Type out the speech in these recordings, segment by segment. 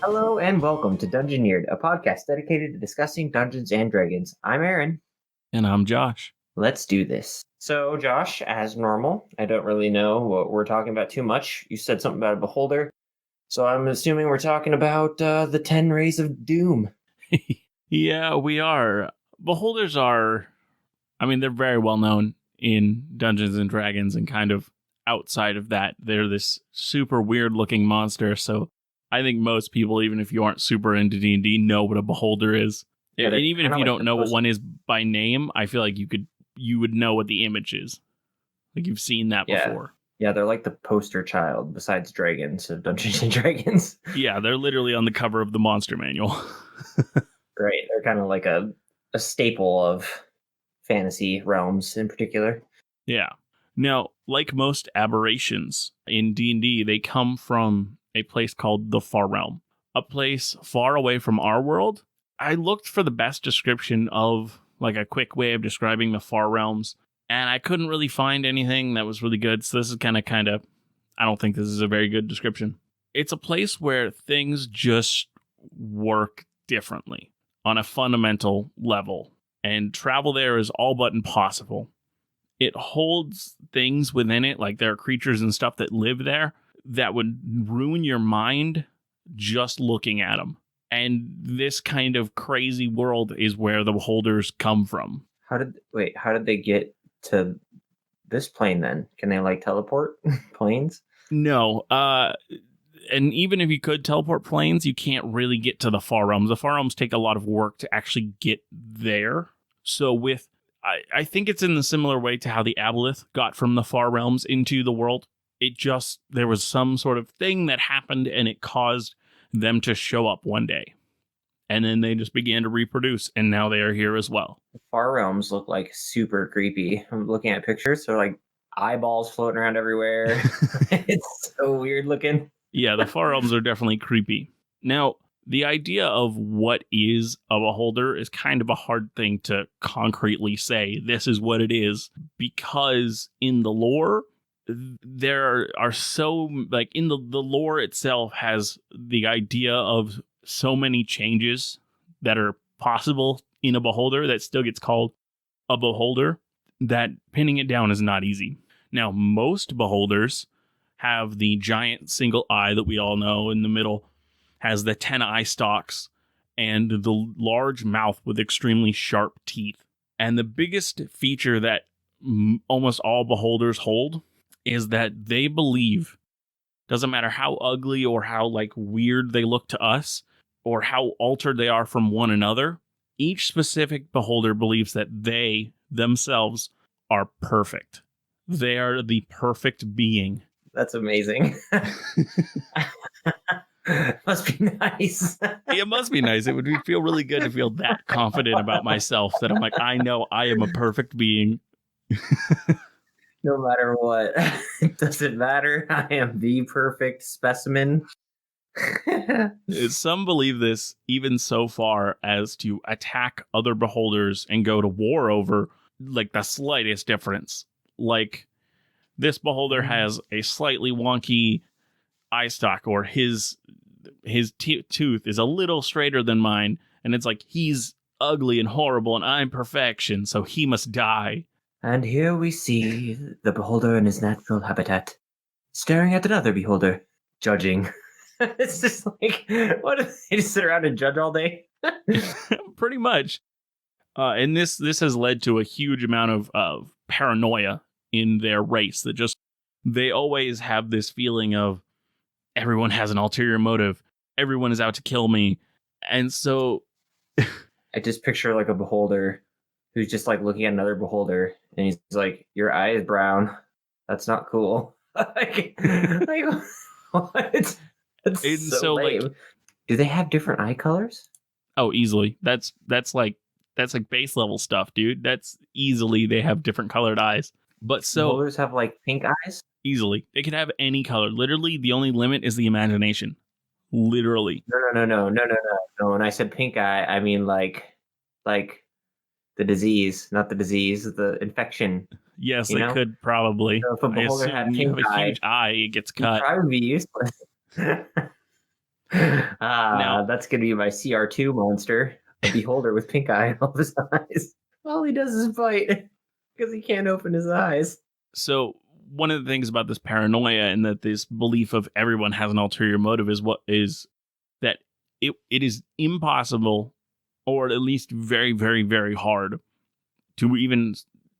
Hello and welcome to Dungeoneered, a podcast dedicated to discussing Dungeons and Dragons. I'm Aaron. And I'm Josh. Let's do this. So, Josh, as normal, I don't really know what we're talking about too much. You said something about a beholder, so I'm assuming we're talking about the 10 Rays of Doom. Yeah, we are. Beholders are, they're very well known in Dungeons and Dragons, and kind of outside of that, they're this super weird looking monster. So I think most people, even if you aren't super into D&D, know what a beholder is. Yeah, and even if you don't know what one is by name, I feel like you would know what the image is. Like you've seen that before. Yeah, they're like the poster child, besides dragons, of Dungeons and Dragons. Yeah, they're literally on the cover of the monster manual. Right, they're kind of like a staple of fantasy realms in particular. Yeah. Now, like most aberrations in D&D, they come from a place called the Far Realm, a place far away from our world. I looked for the best description of, like, a quick way of describing the Far Realms, and I couldn't really find anything that was really good. So this is kind of, I don't think this is a very good description. It's a place where things just work differently on a fundamental level, and travel there is all but impossible. It holds things within it, like there are creatures and stuff that live there that would ruin your mind just looking at them. And this kind of crazy world is where the beholders come from. How did they get to this plane then? Can they like teleport planes? No. And even if you could teleport planes, you can't really get to the Far Realms. The Far Realms take a lot of work to actually get there. So I think it's in the similar way to how the Aboleth got from the Far Realms into the world. There was some sort of thing that happened and it caused them to show up one day. And then they just began to reproduce, and now they are here as well. The Far Realms look like super creepy. I'm looking at pictures. They're like eyeballs floating around everywhere. It's so weird looking. Yeah, the Far Realms are definitely creepy. Now, the idea of what is a beholder is kind of a hard thing to concretely say. This is what it is, because in the lore, there are so, like, in the lore itself has the idea of so many changes that are possible in a beholder that still gets called a beholder, that pinning it down is not easy. Now, most beholders have the giant single eye that we all know in the middle, has the 10 eye stalks, and the large mouth with extremely sharp teeth. And the biggest feature that almost all beholders hold is that they believe, doesn't matter how ugly or how like weird they look to us, or how altered they are from one another, each specific beholder believes that they themselves are perfect. They are the perfect being. That's amazing. Must be nice. It must be nice. It would feel really good to feel that confident about myself that I'm like, I know I am a perfect being. No matter what. It doesn't matter. I am the perfect specimen. Some believe this even so far as to attack other beholders and go to war over like the slightest difference. Like, this beholder has a slightly wonky eye stalk, or his tooth is a little straighter than mine, and it's like, he's ugly and horrible and I'm perfection, so he must die. And here we see the beholder in his natural habitat, staring at another beholder, judging. It's just like, what if they just sit around and judge all day? Pretty much. And this has led to a huge amount of paranoia in their race, that just, they always have this feeling of everyone has an ulterior motive. Everyone is out to kill me. And so I just picture like a beholder who's just like looking at another beholder and he's like, your eye is brown. That's not cool. like what? That's so lame. Like, do they have different eye colors? Oh, easily. That's like base level stuff, dude. That's easily, they have different colored eyes. But so beholders have like pink eyes? Easily. They could have any color. Literally, the only limit is the imagination. Literally. No. When I said pink eye, I mean like the disease, not the disease, the infection. Yes, they could probably. So if a beholder had pink eye, a huge eye, it gets cut. It'd probably be useless. Now, That's gonna be my CR2 monster, a beholder with pink eye in all of his eyes. All he does is bite because he can't open his eyes. so one of the things about this paranoia and that this belief of everyone has an ulterior motive is that it is impossible, or at least very, very, very hard to even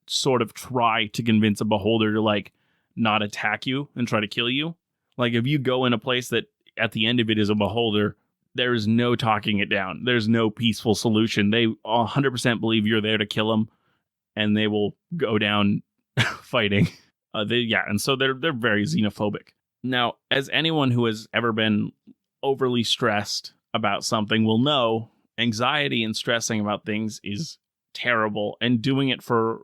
sort of try to convince a beholder to like not attack you and try to kill you. Like if you go in a place that at the end of it is a beholder, there is no talking it down. There's no peaceful solution. They 100% believe you're there to kill them, and they will go down fighting. And so they're very xenophobic. Now, as anyone who has ever been overly stressed about something will know, anxiety and stressing about things is terrible, and doing it for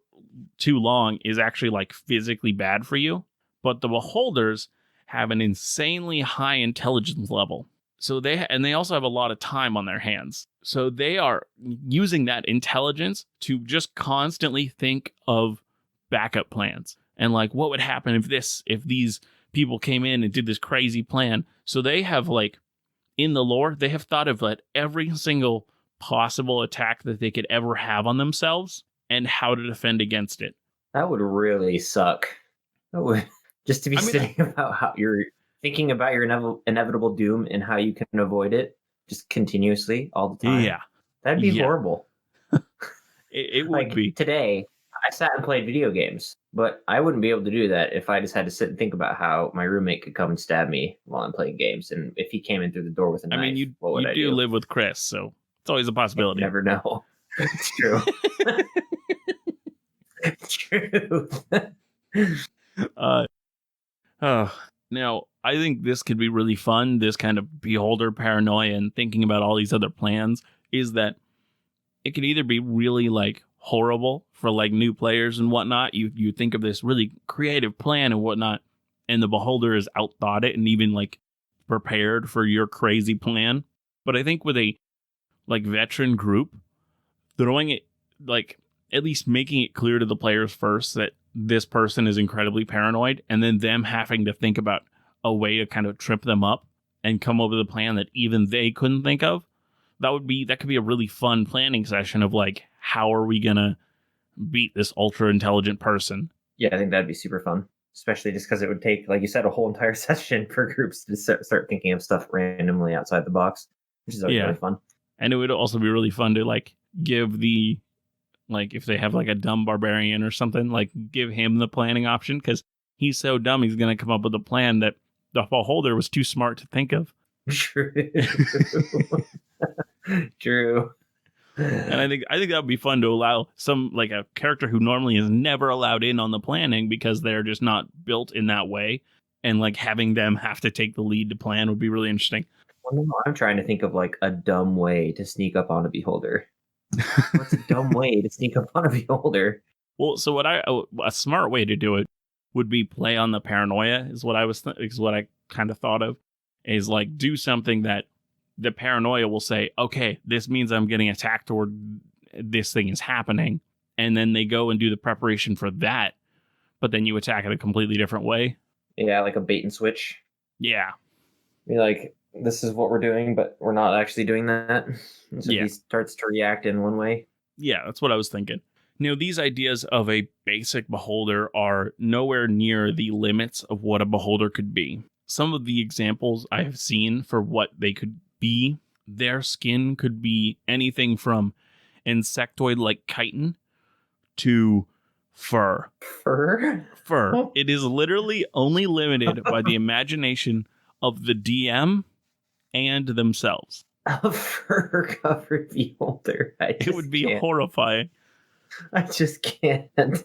too long is actually like physically bad for you. But the beholders have an insanely high intelligence level. So they also have a lot of time on their hands. So they are using that intelligence to just constantly think of backup plans and like what would happen if these people came in and did this crazy plan. So they have like in the lore, they have thought of like every single possible attack that they could ever have on themselves and how to defend against it. That would really suck. That would just to be sitting about how you're thinking about your inevitable doom and how you can avoid it just continuously all the time. Yeah. That'd be horrible. It would like be. Today, I sat and played video games, but I wouldn't be able to do that if I just had to sit and think about how my roommate could come and stab me while I'm playing games. And if he came in through the door with a knife, I mean, you do live with Chris, so it's always a possibility. You never know. It's true. It's true. Now, I think this could be really fun. This kind of beholder paranoia and thinking about all these other plans is that it could either be really like horrible for like new players and whatnot. You think of this really creative plan and whatnot, and the beholder has outthought it and even like prepared for your crazy plan. But I think with a like veteran group, throwing it like at least making it clear to the players first that this person is incredibly paranoid, and then them having to think about a way to kind of trip them up and come up with a plan that even they couldn't think of. That could be a really fun planning session of like, how are we gonna beat this ultra intelligent person? Yeah, I think that'd be super fun, especially just because it would take, like you said, a whole entire session for groups to start thinking of stuff randomly outside the box, which is always really fun. And it would also be really fun to like give the, like if they have like a dumb barbarian or something, like give him the planning option, because he's so dumb he's gonna come up with a plan that the beholder was too smart to think of. True. True. And I think that would be fun to allow some like a character who normally is never allowed in on the planning because they're just not built in that way, and like having them have to take the lead to plan would be really interesting. Well, no, I'm trying to think of like a dumb way to sneak up on a beholder. What's a dumb way to sneak up on a beholder? Well, so a smart way to do it would be play on the paranoia is what I kind of thought of, is like do something that the paranoia will say, okay, this means I'm getting attacked or this thing is happening. And then they go and do the preparation for that. But then you attack it a completely different way. Yeah, like a bait and switch. Yeah. Be like, this is what we're doing, but we're not actually doing that. So he starts to react in one way. Yeah, that's what I was thinking. These ideas of a basic beholder are nowhere near the limits of what a beholder could be. Some of the examples I have seen for what they could be, their skin could be anything from insectoid-like chitin to fur. Fur? It is literally only limited by the imagination of the DM and themselves. A fur-covered beholder. It would be horrifying. I just can't. And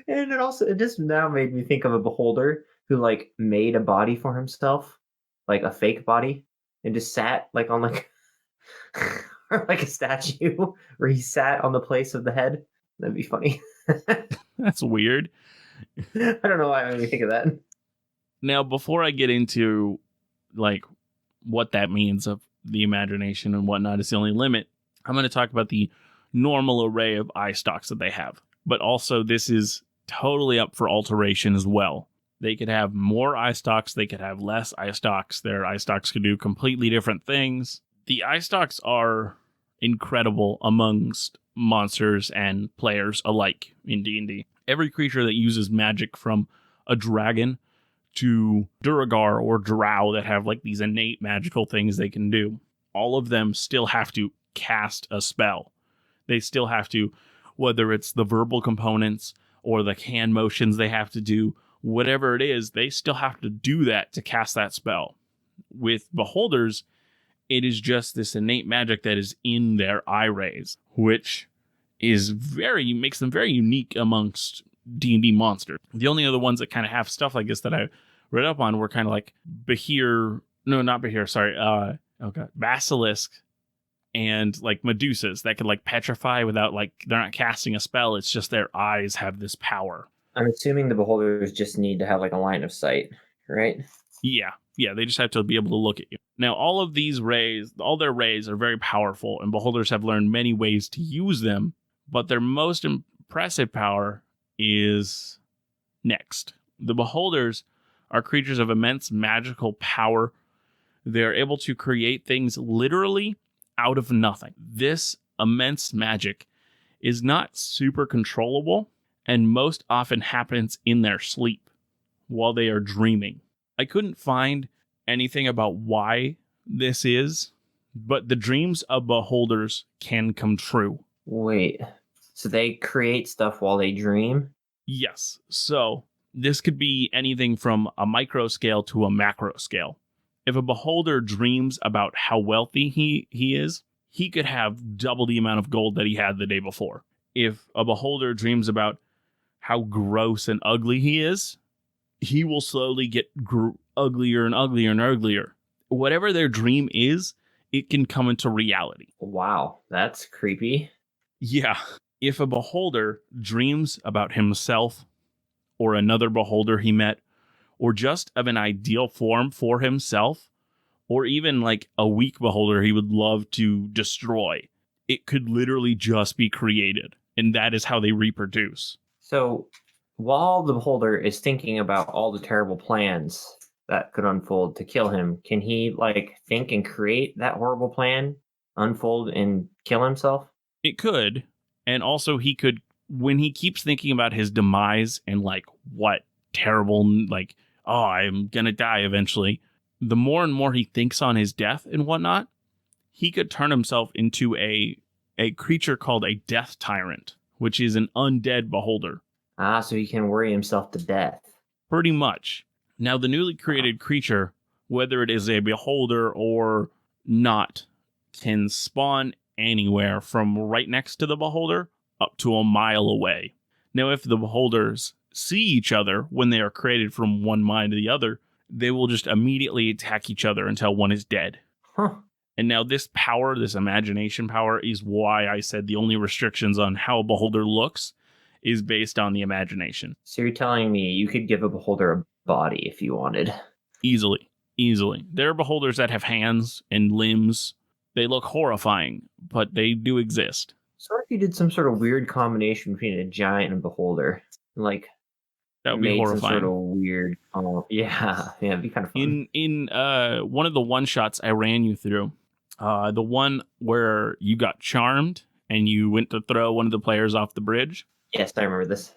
it just now made me think of a beholder who like made a body for himself, like a fake body, and just sat like on like or like a statue where he sat on the place of the head. That'd be funny. That's weird. I don't know why I made me think of that. Now, before I get into like what that means of the imagination and whatnot is the only limit, I'm going to talk about the normal array of eye stalks that they have. But also, this is totally up for alteration as well. They could have more eye stalks. They could have less eye stalks. Their eye stalks could do completely different things. The eye stalks are incredible amongst monsters and players alike in D&D. Every creature that uses magic, from a dragon to Duragar or Drow that have like these innate magical things they can do, all of them still have to cast a spell. They still have to, whether it's the verbal components or the hand motions they have to do, whatever it is, they still have to do that to cast that spell. With beholders, it is just this innate magic that is in their eye rays, which makes them very unique amongst D&D monsters. The only other ones that kind of have stuff like this that I read up on were kind of like Basilisk and like Medusas that could like petrify without, like, they're not casting a spell. It's just their eyes have this power. I'm assuming the beholders just need to have like a line of sight, right? Yeah, they just have to be able to look at you. Now, all their rays are very powerful, and beholders have learned many ways to use them, but their most impressive power is next. The beholders are creatures of immense magical power. They're able to create things literally out of nothing. This immense magic is not super controllable, and most often happens in their sleep while they are dreaming. I couldn't find anything about why this is, but the dreams of beholders can come true. Wait, so they create stuff while they dream? Yes. So this could be anything from a micro scale to a macro scale. If a beholder dreams about how wealthy he is, he could have double the amount of gold that he had the day before. If a beholder dreams about how gross and ugly he is, he will slowly get uglier and uglier and uglier. Whatever their dream is, it can come into reality. Wow, that's creepy. Yeah. If a beholder dreams about himself or another beholder he met, or just of an ideal form for himself, or even like a weak beholder he would love to destroy, it could literally just be created. And that is how they reproduce. So while the beholder is thinking about all the terrible plans that could unfold to kill him, can he like think and create that horrible plan, unfold and kill himself? It could. And also he could, when he keeps thinking about his demise and like what terrible, like, oh, I'm going to die eventually, the more and more he thinks on his death and whatnot, he could turn himself into a creature called a death tyrant, which is an undead beholder. Ah, so he can worry himself to death. Pretty much. Now, the newly created creature, whether it is a beholder or not, can spawn anywhere from right next to the beholder up to a mile away. Now, if the beholders see each other when they are created from one mind to the other, they will just immediately attack each other until one is dead. Huh. And now this power, this imagination power, is why I said the only restrictions on how a beholder looks is based on the imagination. So you're telling me you could give a beholder a body if you wanted? Easily. There are beholders that have hands and limbs. They look horrifying, but they do exist. So if you did some sort of weird combination between a giant and a beholder, like that would be horrifying. Some sort of weird. Oh yeah, it'd be kind of fun. In one of the one shots I ran you through, the one where you got charmed and you went to throw one of the players off the bridge. Yes, I remember this.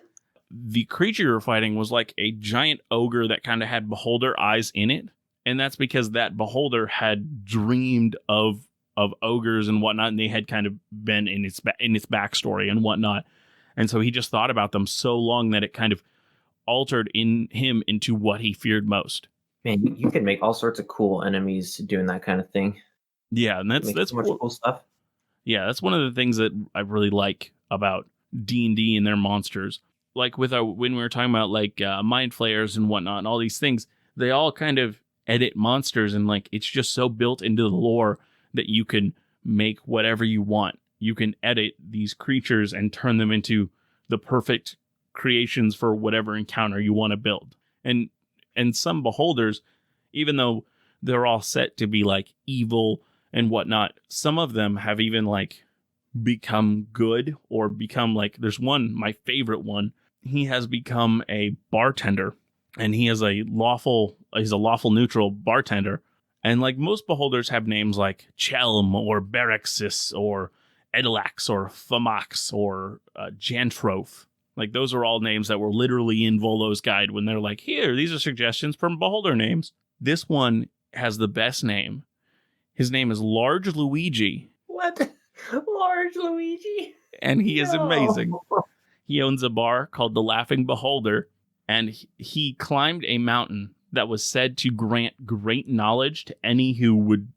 The creature you were fighting was like a giant ogre that kind of had beholder eyes in it, and that's because that beholder had dreamed of ogres and whatnot, and they had kind of been in its backstory and whatnot, and so he just thought about them so long that it kind of altered in him into what he feared most. Man, you can make all sorts of cool enemies doing that kind of thing. Yeah, and that's so much cool stuff. Yeah, that's one of the things that I really like about D&D and their monsters. Like when we were talking about like mind flayers and whatnot and all these things, they all kind of edit monsters, and like it's just so built into the lore that you can make whatever you want. You can edit these creatures and turn them into the perfect creations for whatever encounter you want to build. And some beholders, even though they're all set to be like evil and whatnot, some of them have even like become good or become like, there's one, my favorite one, he has become a bartender and he's a lawful neutral bartender. And like most beholders have names like Chelm or Berexis or Edilax or Famax or Jantroph. Like those are all names that were literally in Volo's guide when they're like, here, these are suggestions from beholder names. This one has the best name. His name is Large Luigi. What? Large Luigi? And he is amazing. He owns a bar called the Laughing Beholder, and he climbed a mountain that was said to grant great knowledge to any who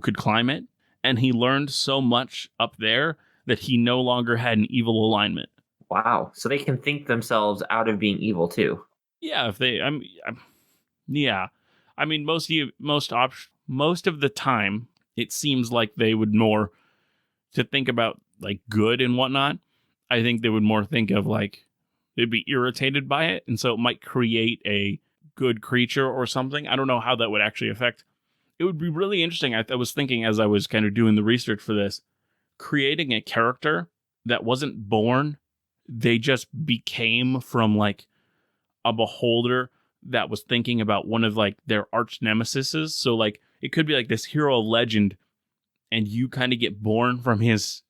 could climb it. And he learned so much up there that he no longer had an evil alignment. Wow. So they can think themselves out of being evil too. Yeah, if they, yeah. I mean, most of the time, it seems like they would more to think about like good and whatnot. I think they would more think of like they'd be irritated by it, and so it might create a good creature or something. I don't know how that would actually affect. It would be really interesting. I was thinking as I was kind of doing the research for this, creating a character that wasn't born, they just became from like a beholder that was thinking about one of like their arch nemesises. So like it could be like this hero of legend, and you kind of get born from his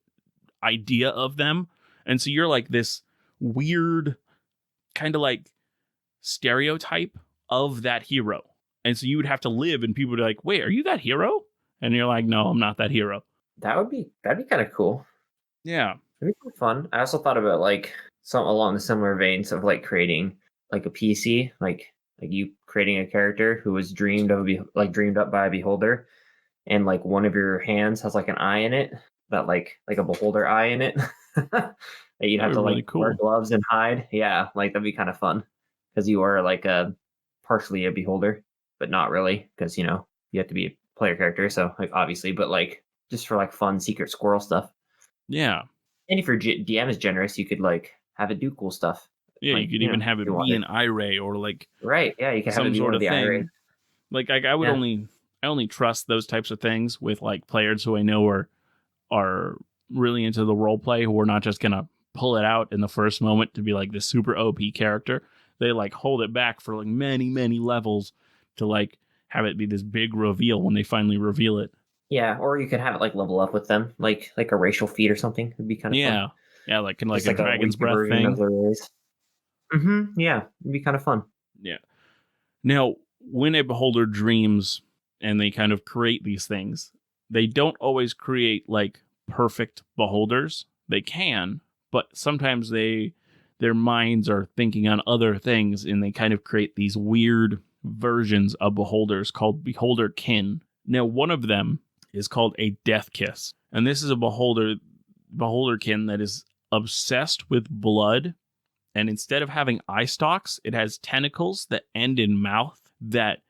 idea of them. And so you're like this weird kind of like stereotype of that hero. And so you would have to live, and people would be like, wait, are you that hero? And you're like, no, I'm not that hero. That'd be kind of cool. Yeah. It'd be fun. I also thought about like some along the similar veins of like creating like a PC, like you creating a character who was dreamed up by a beholder, and like one of your hands has like an eye in it, that like a beholder eye in it. That you'd have to really like cool. wear gloves and hide. Yeah, like that'd be kind of fun because you are like partially a beholder, but not really, because you have to be a player character. So like obviously, but like just for like fun secret squirrel stuff. Yeah. And if your DM is generous, you could like have it do cool stuff. Yeah, like, you could even have it be an eye-ray or like right. Yeah, you can have some it be sort one of the thing. eye-ray. Like I would only trust those types of things with like players who I know are really into the role play, who are not just gonna pull it out in the first moment to be like this super OP character. They like hold it back for like many, many levels to like have it be this big reveal when they finally reveal it. Yeah, or you could have it like level up with them, like a racial feat or something. It'd be kind of fun. Yeah, like in like Just a dragon's weaker breath version thing. of the race. Yeah, it'd be kind of fun. Yeah. Now, when a beholder dreams and they kind of create these things, they don't always create like perfect beholders. They can, but sometimes their minds are thinking on other things, and they kind of create these weird versions of beholders called beholder kin. Now, one of them is called a death kiss, and this is a beholder kin that is obsessed with blood. And instead of having eye stalks, it has tentacles that end in mouth that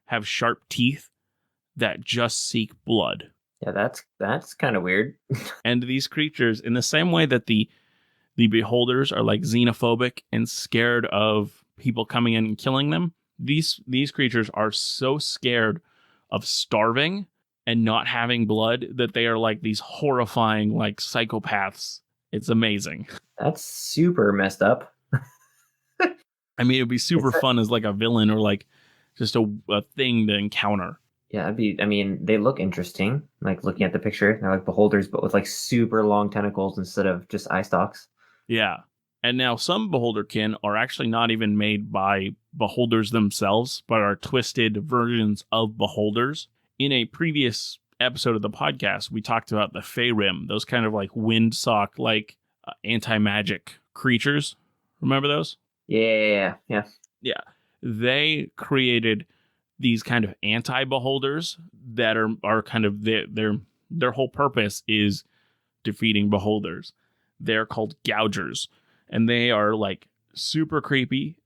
have sharp teeth that just seek blood. Yeah, that's kind of weird. And these creatures, in the same way that the beholders are like xenophobic and scared of people coming in and killing them, these creatures are so scared of starving and not having blood that they are like these horrifying like psychopaths. It's amazing. That's super messed up. I mean, it'd be super fun as like a villain or like just a thing to encounter. Yeah, they look interesting. Like looking at the picture, they're like beholders, but with like super long tentacles instead of just eye stalks. Yeah. And now some beholderkin are actually not even made by beholders themselves, but are twisted versions of beholders. In a previous episode of the podcast, we talked about the Feyrim, those kind of like windsock, like anti-magic creatures. Remember those? Yeah. Yeah. They created these kind of anti-beholders that are kind of their whole purpose is defeating beholders. They're called gougers, and they are like super creepy.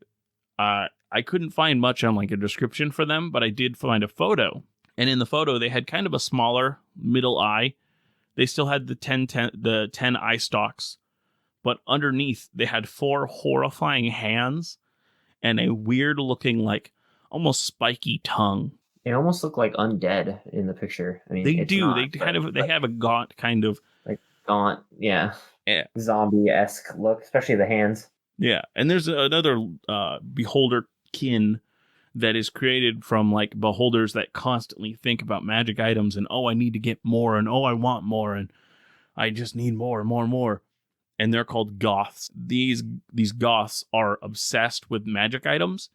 I couldn't find much on like a description for them, but I did find a photo. And in the photo, they had kind of a smaller middle eye. They still had the 10 eye stalks, but underneath they had 4 horrifying hands and a weird looking like almost spiky tongue. They almost look like undead in the picture. I mean, they do. They have a gaunt kind of like gaunt, yeah, zombie-esque look, especially the hands. Yeah, and there's another beholder kin that is created from like beholders that constantly think about magic items and, oh, I need to get more, and oh, I want more, and I just need more and more and more. And they're called goths. These goths are obsessed with magic items,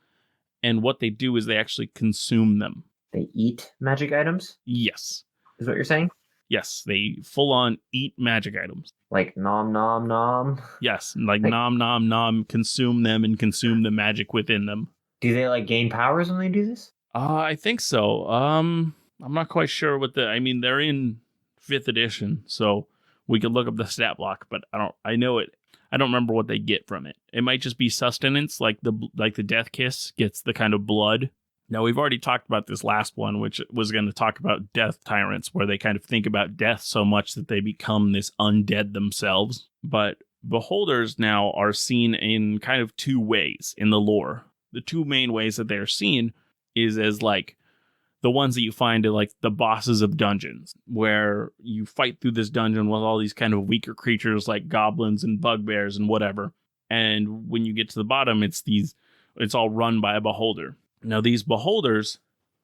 and what they do is they actually consume them. They eat magic items? Yes. Is what you're saying? Yes, they full on eat magic items. Like nom nom nom? Yes, like nom nom nom, consume them and consume the magic within them. Do they like gain powers when they do this? I think so. I'm not quite sure what they're in 5th edition, so we could look up the stat block, but I don't remember what they get from it. It might just be sustenance, like the Death Kiss gets the kind of blood. Now, we've already talked about this last one, which was going to talk about death tyrants, where they kind of think about death so much that they become this undead themselves. But beholders now are seen in kind of 2 ways in the lore. The 2 main ways that they're seen is as like the ones that you find are like the bosses of dungeons, where you fight through this dungeon with all these kind of weaker creatures like goblins and bugbears and whatever. And when you get to the bottom, it's all run by a beholder. Now, these beholders,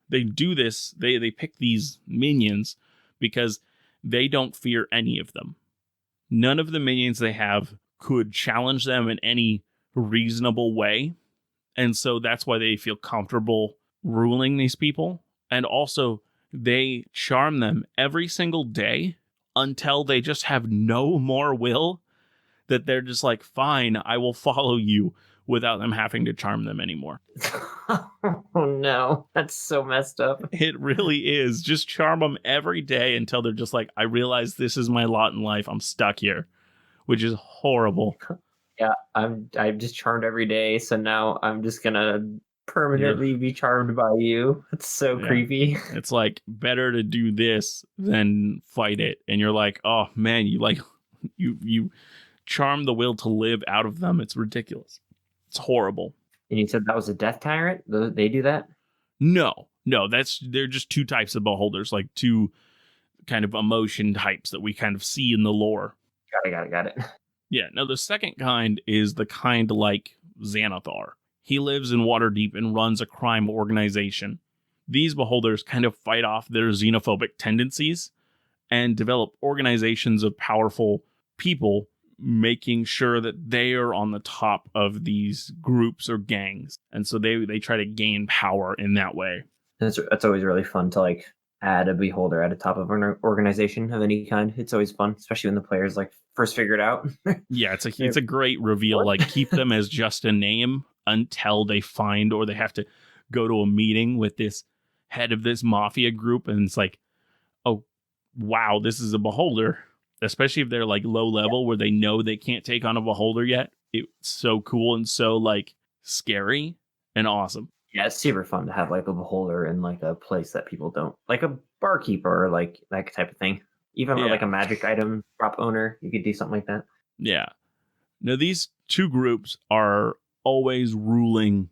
they do this, they pick these minions because they don't fear any of them. None of the minions they have could challenge them in any reasonable way. And so that's why they feel comfortable ruling these people. And also, they charm them every single day until they just have no more will, that they're just like, fine, I will follow you, without them having to charm them anymore. Oh no, that's so messed up. It really is. Just charm them every day until they're just like, I realize this is my lot in life. I'm stuck here, which is horrible. Yeah, I'm just charmed every day, so now I'm just gonna permanently be charmed by you. It's so creepy. It's like better to do this than fight it. And you're like, oh man, you charm the will to live out of them. It's ridiculous. It's horrible. And you said that was a death tyrant? They do that? No, they're just 2 types of beholders, like 2 kind of emotion types that we kind of see in the lore. Got it. Yeah, now the second kind is the kind like Xanathar. He lives in Waterdeep and runs a crime organization. These beholders kind of fight off their xenophobic tendencies and develop organizations of powerful people, making sure that they are on the top of these groups or gangs. And so they try to gain power in that way. That's always really fun to like add a beholder at the top of an organization of any kind. It's always fun, especially when the players like first figure it out. Yeah, it's a great reveal. What? Like, keep them as just a name until they find, or they have to go to a meeting with this head of this mafia group, and it's like, oh wow, this is a beholder. Especially if they're like low level, where they know they can't take on a beholder yet. It's so cool and so like scary and awesome. Yeah, it's super fun to have like a beholder in like a place that people don't, like a barkeeper, or like that type of thing. Even like a magic item shop owner, you could do something like that. Yeah. Now, these 2 groups are always ruling.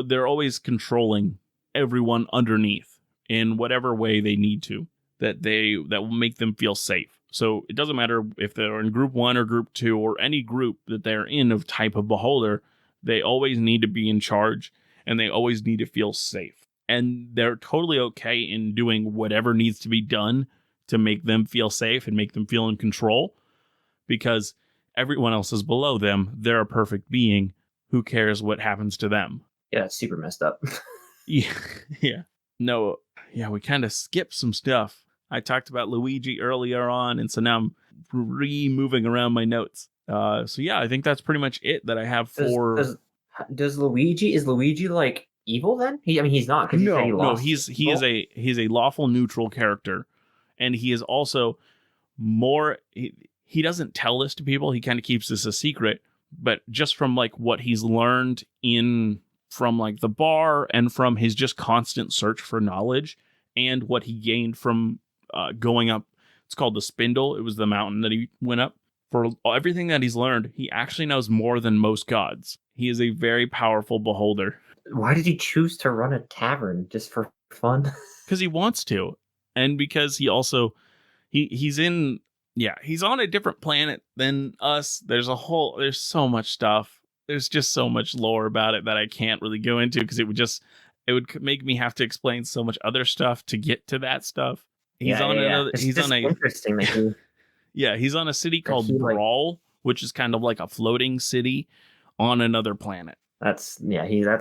They're always controlling everyone underneath in whatever way they need to, that will make them feel safe. So it doesn't matter if they're in group 1 or group 2 or any group that they're in of type of beholder, they always need to be in charge and they always need to feel safe. And they're totally okay in doing whatever needs to be done to make them feel safe and make them feel in control, because everyone else is below them. They're a perfect being. Who cares what happens to them? Yeah, it's super messed up. Yeah. No, yeah, we kind of skipped some stuff. I talked about Luigi earlier on, and so now I'm moving around my notes. So yeah, I think that's pretty much it that I have for. Is Luigi like evil then? He's not. No, he's a lawful neutral character, and he is also more. He doesn't tell this to people. He kind of keeps this a secret, but just from like what he's learned from like the bar and from his just constant search for knowledge, and what he gained from going up. It's called the Spindle. It was the mountain that he went up. For everything that he's learned, he actually knows more than most gods. He is a very powerful beholder. Why did he choose to run a tavern? Just for fun? Because he wants to. And because he also, he's on a different planet than us. There's so much stuff. there's just so much lore about it that I can't really go into because it would make me have to explain so much other stuff to get to that stuff. He's on another. It's He's just on a interesting that he, yeah. He's on a city that called he like Brawl, which is kind of like a floating city on another planet. that's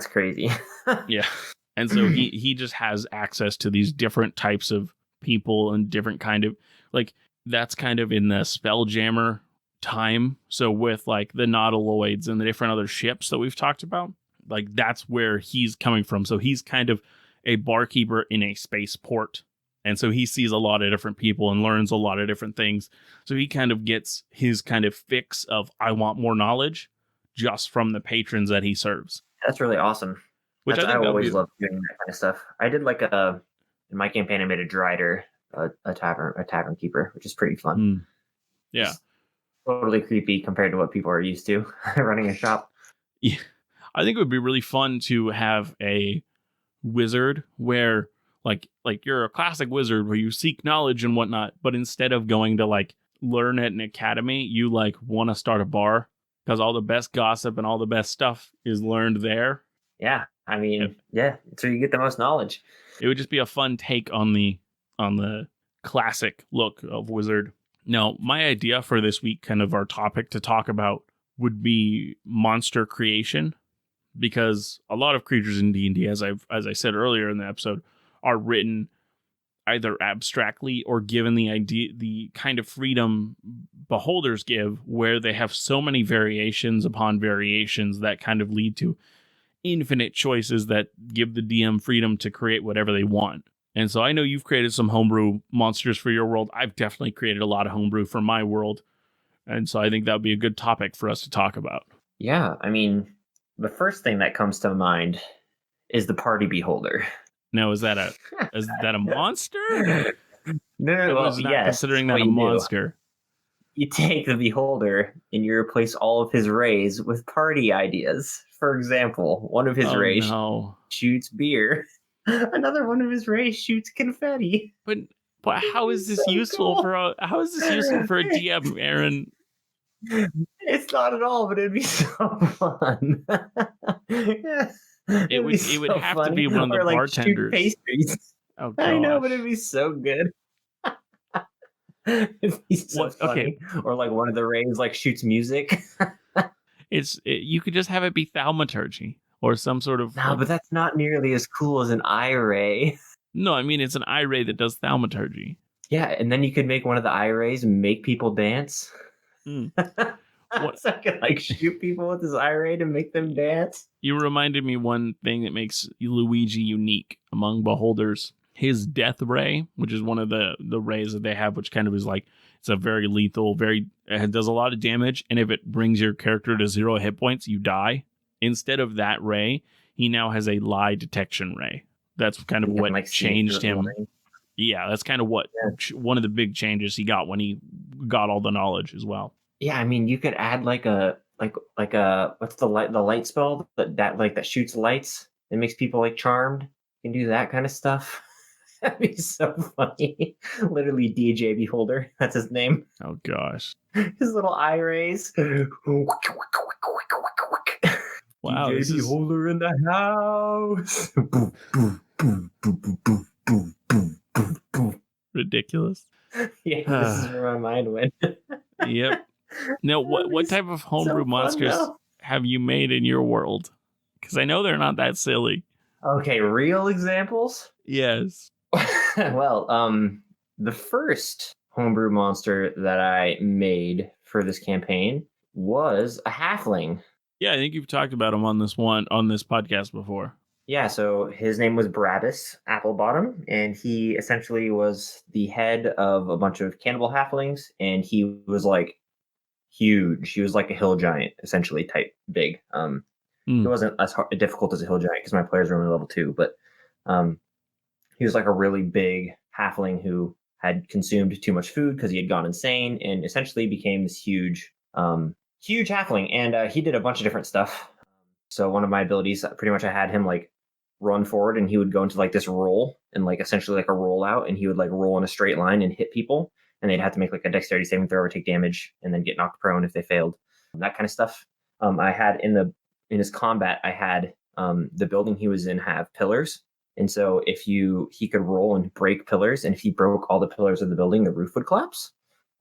crazy. Yeah, and so he just has access to these different types of people and different kind of like that's kind of in the Spelljammer time. So with like the Nautiloids and the different other ships that we've talked about, like that's where he's coming from. So he's kind of a barkeeper in a spaceport. And so he sees a lot of different people and learns a lot of different things. So he kind of gets his kind of fix of I want more knowledge just from the patrons that he serves. That's really awesome. Which I always love doing that kind of stuff. I did like in my campaign I made a Drider, a tavern keeper, which is pretty fun. Yeah. It's totally creepy compared to what people are used to running a shop. Yeah. I think it would be really fun to have a wizard where like you're a classic wizard where you seek knowledge and whatnot, but instead of going to like learn at an academy, you like want to start a bar because all the best gossip and all the best stuff is learned there. Yeah, I mean, so you get the most knowledge. It would just be a fun take on the classic look of wizard. Now, my idea for this week, kind of our topic to talk about, would be monster creation, because a lot of creatures in D&D, as I said earlier in the episode, are written either abstractly or given the kind of freedom beholders give, where they have so many variations upon variations that kind of lead to infinite choices that give the DM freedom to create whatever they want. And so I know you've created some homebrew monsters for your world. I've definitely created a lot of homebrew for my world. And so I think that would be a good topic for us to talk about. Yeah, I mean, the first thing that comes to mind is the party beholder. Now, is that a monster? No, I was not considering that a monster. You take the beholder and you replace all of his rays with party ideas. For example, one of his rays shoots beer. Another one of his rays shoots confetti. But how is this useful for a DM, Aaron? It's not at all, but it'd be so fun. It would have to be one of the bartenders. Pastries. Oh, gosh. I know, but it'd be so good. It'd be so funny. Okay. Or like one of the rays like shoots music. You could just have it be thaumaturgy or some sort of. No, but that's not nearly as cool as an eye ray. No, I mean it's an eye ray that does thaumaturgy. Yeah, and then you could make one of the eye rays make people dance. So I could like shoot people with his eye ray to make them dance. You reminded me one thing that makes Luigi unique among beholders. His death ray, which is one of the rays that they have, which kind of is like, it's a very lethal, it does a lot of damage. And if it brings your character to 0 hit points, you die. Instead of that ray, he now has a lie detection ray. That's kind of what changed him. Yeah, that's kind of what one of the big changes he got when he got all the knowledge as well. Yeah, I mean, you could add like a what's the light spell that shoots lights and makes people like charmed. You can do that kind of stuff. That'd be so funny. Literally DJ Beholder. That's his name. Oh gosh. His little eye rays. Wow. DJ Beholder in the house. Ridiculous. Yeah, this is where my mind went. Yep. Now, what type of homebrew monsters have you made in your world? Because I know they're not that silly. Okay, real examples? Yes. Well, the first homebrew monster that I made for this campaign was a halfling. Yeah, I think you've talked about him on this podcast before. Yeah, so his name was Brabus Applebottom, and he essentially was the head of a bunch of cannibal halflings, and he was like huge. He was like a hill giant, essentially type big. He wasn't as difficult as a hill giant because my players were only level 2, but he was like a really big halfling who had consumed too much food because he had gone insane and essentially became this huge halfling. And he did a bunch of different stuff. So one of my abilities, pretty much I had him like run forward and he would go into like this roll and like essentially like a rollout, and he would like roll in a straight line and hit people, and they'd have to make like a dexterity saving throw or take damage and then get knocked prone if they failed. That kind of stuff. I had in in his combat, I had the building he was in have pillars. And so he could roll and break pillars, and if he broke all the pillars of the building, the roof would collapse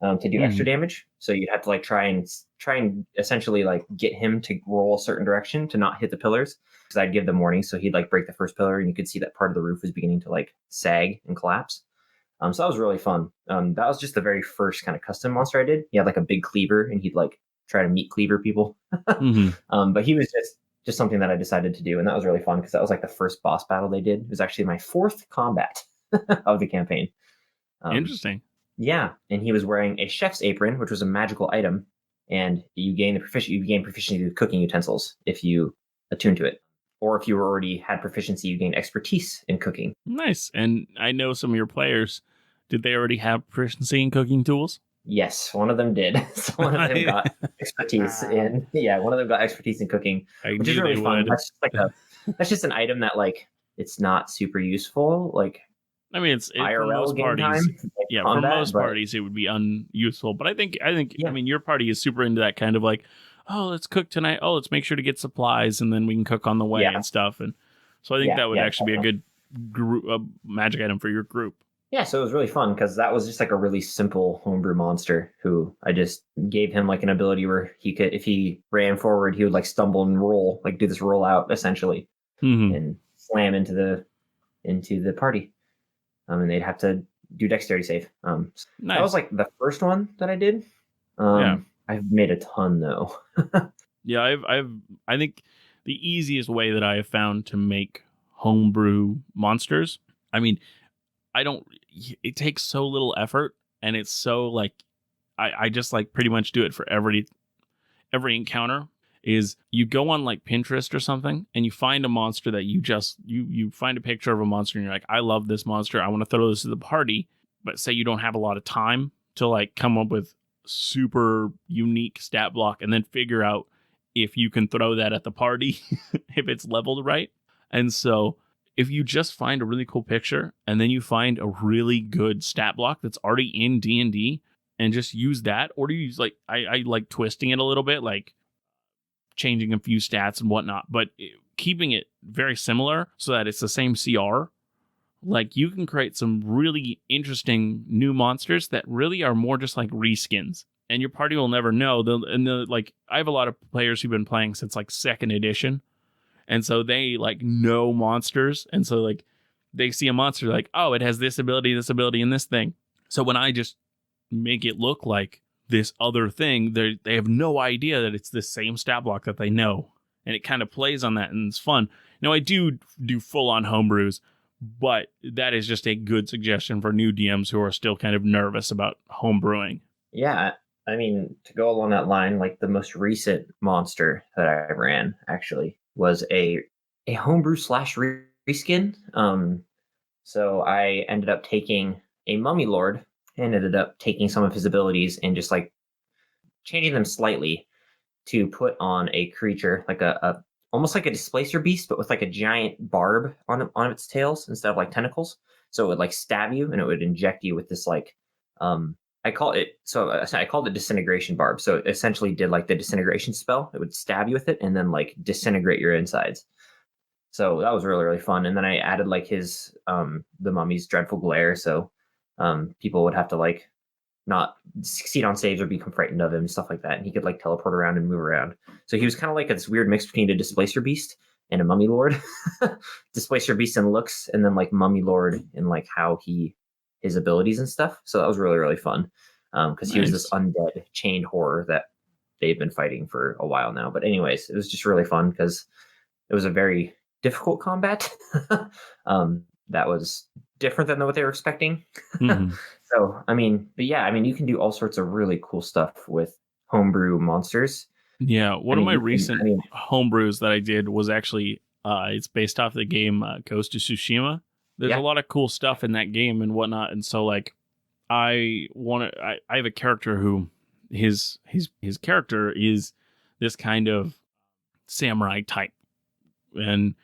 to do extra damage. So you'd have to like try and essentially like get him to roll a certain direction to not hit the pillars. Because I'd give them warning, so he'd like break the first pillar, and you could see that part of the roof was beginning to like sag and collapse. So that was really fun. That was just the very first kind of custom monster I did. He had like a big cleaver, and he'd like try to meat cleaver people. But he was just something that I decided to do, and that was really fun because that was like the first boss battle they did. It was actually my 4th combat of the campaign. Interesting. Yeah, and he was wearing a chef's apron, which was a magical item, and you gain proficiency with cooking utensils if you attune to it, or if you already had proficiency, you gain expertise in cooking. Nice. And I know some of your players. Did they already have proficiency in cooking tools? Yes, one of them did. So one of them got expertise in one of them got expertise in cooking, which is really fun. That's just that's just an item that like it's not super useful. Like I mean, it's IRL for most parties. time, for most parties, it would be unuseful. But I think I mean, your party is super into that kind of like, oh, let's cook tonight. Oh, let's make sure to get supplies, and then we can cook on the way and stuff. And so I think that would actually be a good magic item for your group. Yeah, so it was really fun because that was just like a really simple homebrew monster who I just gave him like an ability where he could, if he ran forward, he would like stumble and roll, like do this roll out essentially, and slam into the party. And they'd have to do dexterity save. Nice. That was like the first one that I did. I've made a ton though. Yeah, I think the easiest way that I have found to make homebrew monsters. I mean, it takes so little effort, and it's so like I just like pretty much do it for every encounter. Is you go on like Pinterest or something, and you find a monster that you find a picture of a monster, and you're like, I love this monster, I want to throw this to the party, but say you don't have a lot of time to like come up with super unique stat block, and then figure out if you can throw that at the party if it's leveled right. And so if you just find a really cool picture, and then you find a really good stat block that's already in D&D, and just use that, or do you use like I like twisting it a little bit, like changing a few stats and whatnot, but keeping it very similar so that it's the same CR. Like you can create some really interesting new monsters that really are more just like reskins, and your party will never know. Like I have a lot of players who've been playing since like 2nd edition, and so they like know monsters, and so like they see a monster like, oh, it has this ability, and this thing. So when I just make it look like this other thing, they have no idea that it's the same stat block that they know, and it kind of plays on that, and it's fun. Now I do full on homebrews, but that is just a good suggestion for new DMs who are still kind of nervous about homebrewing. Yeah, I mean, to go along that line, like the most recent monster that I ran actually was a homebrew / reskin. So I ended up taking a mummy lord and ended up taking some of his abilities and just like changing them slightly to put on a creature like a almost like a displacer beast, but with like a giant barb on its tails instead of like tentacles. So it would like stab you, and it would inject you with this like I called it disintegration barb. So it essentially did like the disintegration spell. It would stab you with it and then like disintegrate your insides. So that was really, really fun. And then I added like his the mummy's dreadful glare, so people would have to like not succeed on saves or become frightened of him and stuff like that. And he could like teleport around and move around. So he was kind of like this weird mix between a displacer beast and a mummy lord. Displacer beast in looks, and then like mummy lord in like how his abilities and stuff. So that was really, really fun. Because he was this undead chained horror that they've been fighting for a while now. But anyways, it was just really fun because it was a very difficult combat. That was different than what they were expecting. So, I mean, but yeah, I mean, you can do all sorts of really cool stuff with homebrew monsters. Yeah, one of my recent homebrews that I did was actually, it's based off the game Ghost of Tsushima. There's a lot of cool stuff in that game and whatnot, and so like, I have a character who his character is this kind of samurai type, and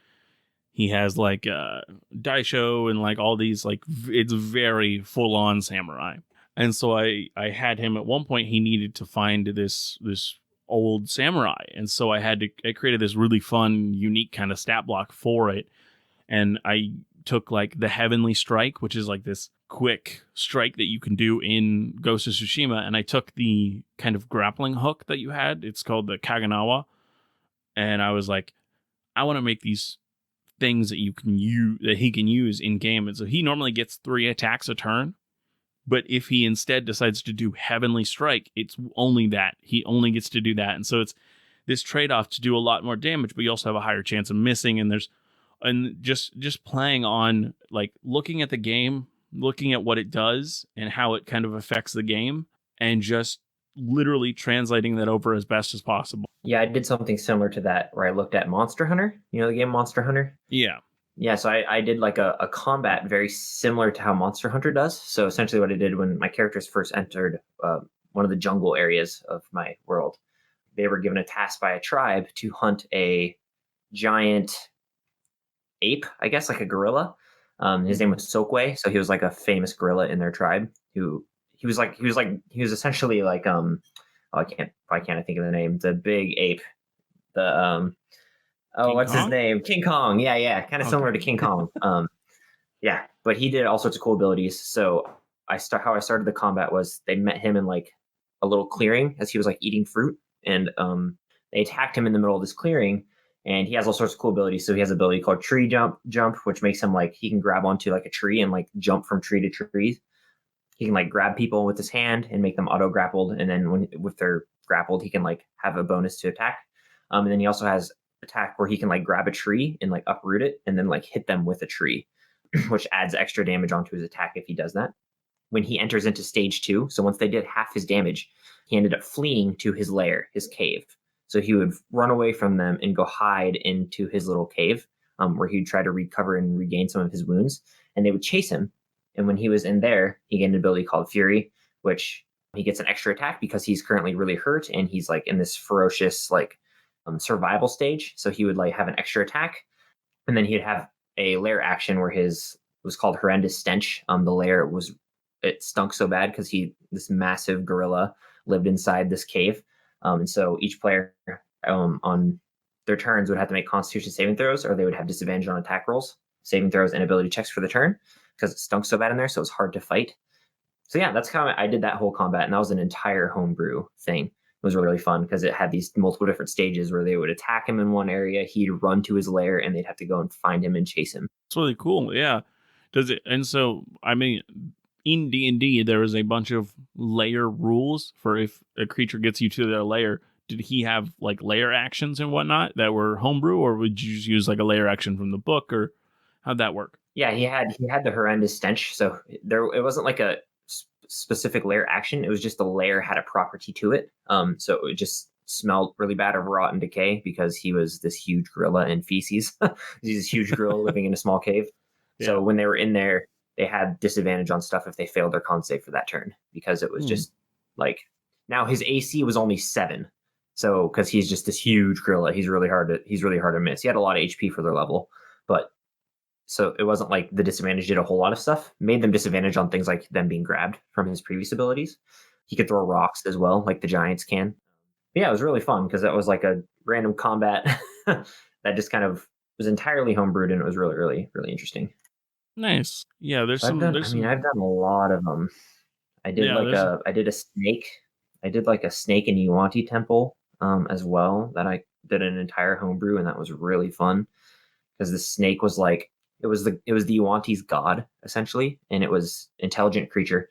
he has like daisho and like all these like it's very full on samurai. And so I had him at one point. He needed to find this old samurai. And so I created this really fun, unique kind of stat block for it. And I took like the Heavenly Strike, which is like this quick strike that you can do in Ghost of Tsushima. And I took the kind of grappling hook that you had. It's called the Kaganawa. And I was like, I want to make these things that you can use, that he can use in game. And so he normally gets 3 attacks a turn. But if he instead decides to do Heavenly Strike, it's only that. He only gets to do that. And so it's this trade-off to do a lot more damage, but you also have a higher chance of missing. And just playing on, like, looking at the game, looking at what it does and how it kind of affects the game, and just literally translating that over as best as possible. Yeah, I did something similar to that where I looked at Monster Hunter. You know the game Monster Hunter? Yeah. Yeah, so I did like a combat very similar to how Monster Hunter does. So essentially what I did when my characters first entered one of the jungle areas of my world, they were given a task by a tribe to hunt a giant ape, I guess, like a gorilla. His name was Sokwe, so he was like a famous gorilla in their tribe. He was essentially like why can't I think of the name? The big ape, the King what's Kong? his name? King Kong. Yeah, kind of similar to King Kong. Yeah, but he did all sorts of cool abilities. So how I started the combat was they met him in like a little clearing as he was like eating fruit, and they attacked him in the middle of this clearing. And he has all sorts of cool abilities. So he has an ability called tree jump, which makes him like he can grab onto like a tree and like jump from tree to tree. He can like grab people with his hand and make them auto grappled, and then if they're grappled, he can like have a bonus to attack. And then he also has attack where he can like grab a tree and like uproot it and then like hit them with a tree, which adds extra damage onto his attack if he does that. When he enters into stage 2, so once they did half his damage, he ended up fleeing to his lair, his cave. So he would run away from them and go hide into his little cave, where he'd try to recover and regain some of his wounds, and they would chase him. And when he was in there, he gained an ability called Fury, which he gets an extra attack because he's currently really hurt and he's like in this ferocious like survival stage. So he would like have an extra attack, and then he'd have a lair action where his was called Horrendous Stench. The lair it stunk so bad because this massive gorilla lived inside this cave. And so each player on their turns would have to make Constitution saving throws, or they would have disadvantage on attack rolls, saving throws, and ability checks for the turn because it stunk so bad in there. So it was hard to fight. So yeah, that's how I did that whole combat, and that was an entire homebrew thing. It was really, really fun because it had these multiple different stages where they would attack him in one area, he'd run to his lair, and they'd have to go and find him and chase him. It's really cool. Yeah. Does it? And so, I mean, in D&D, there is a bunch of lair rules for if a creature gets you to their lair. Did he have like lair actions and whatnot that were homebrew, or would you just use like a lair action from the book, or how'd that work? Yeah, he had the Horrendous Stench. So it wasn't like a specific lair action. It was just the lair had a property to it. So it just smelled really bad of rot and decay because he was this huge gorilla in feces. He's this huge gorilla living in a small cave. Yeah. So when they were in there, they had disadvantage on stuff if they failed their con save for that turn because it was just like, now his AC was only 7. So because he's just this huge gorilla, he's really hard to miss. He had a lot of HP for their level, but so it wasn't like the disadvantage did a whole lot of stuff. Made them disadvantage on things like them being grabbed from his previous abilities. He could throw rocks as well, like the giants can. But yeah, it was really fun because that was like a random combat that just kind of was entirely homebrewed, and it was really, really, really interesting. Nice. Yeah, I've done a lot of them. I did a snake. I did like a snake in Yuanti temple as well that I did an entire homebrew, and that was really fun because the snake was like it was the Yuanti's god essentially, and it was intelligent creature.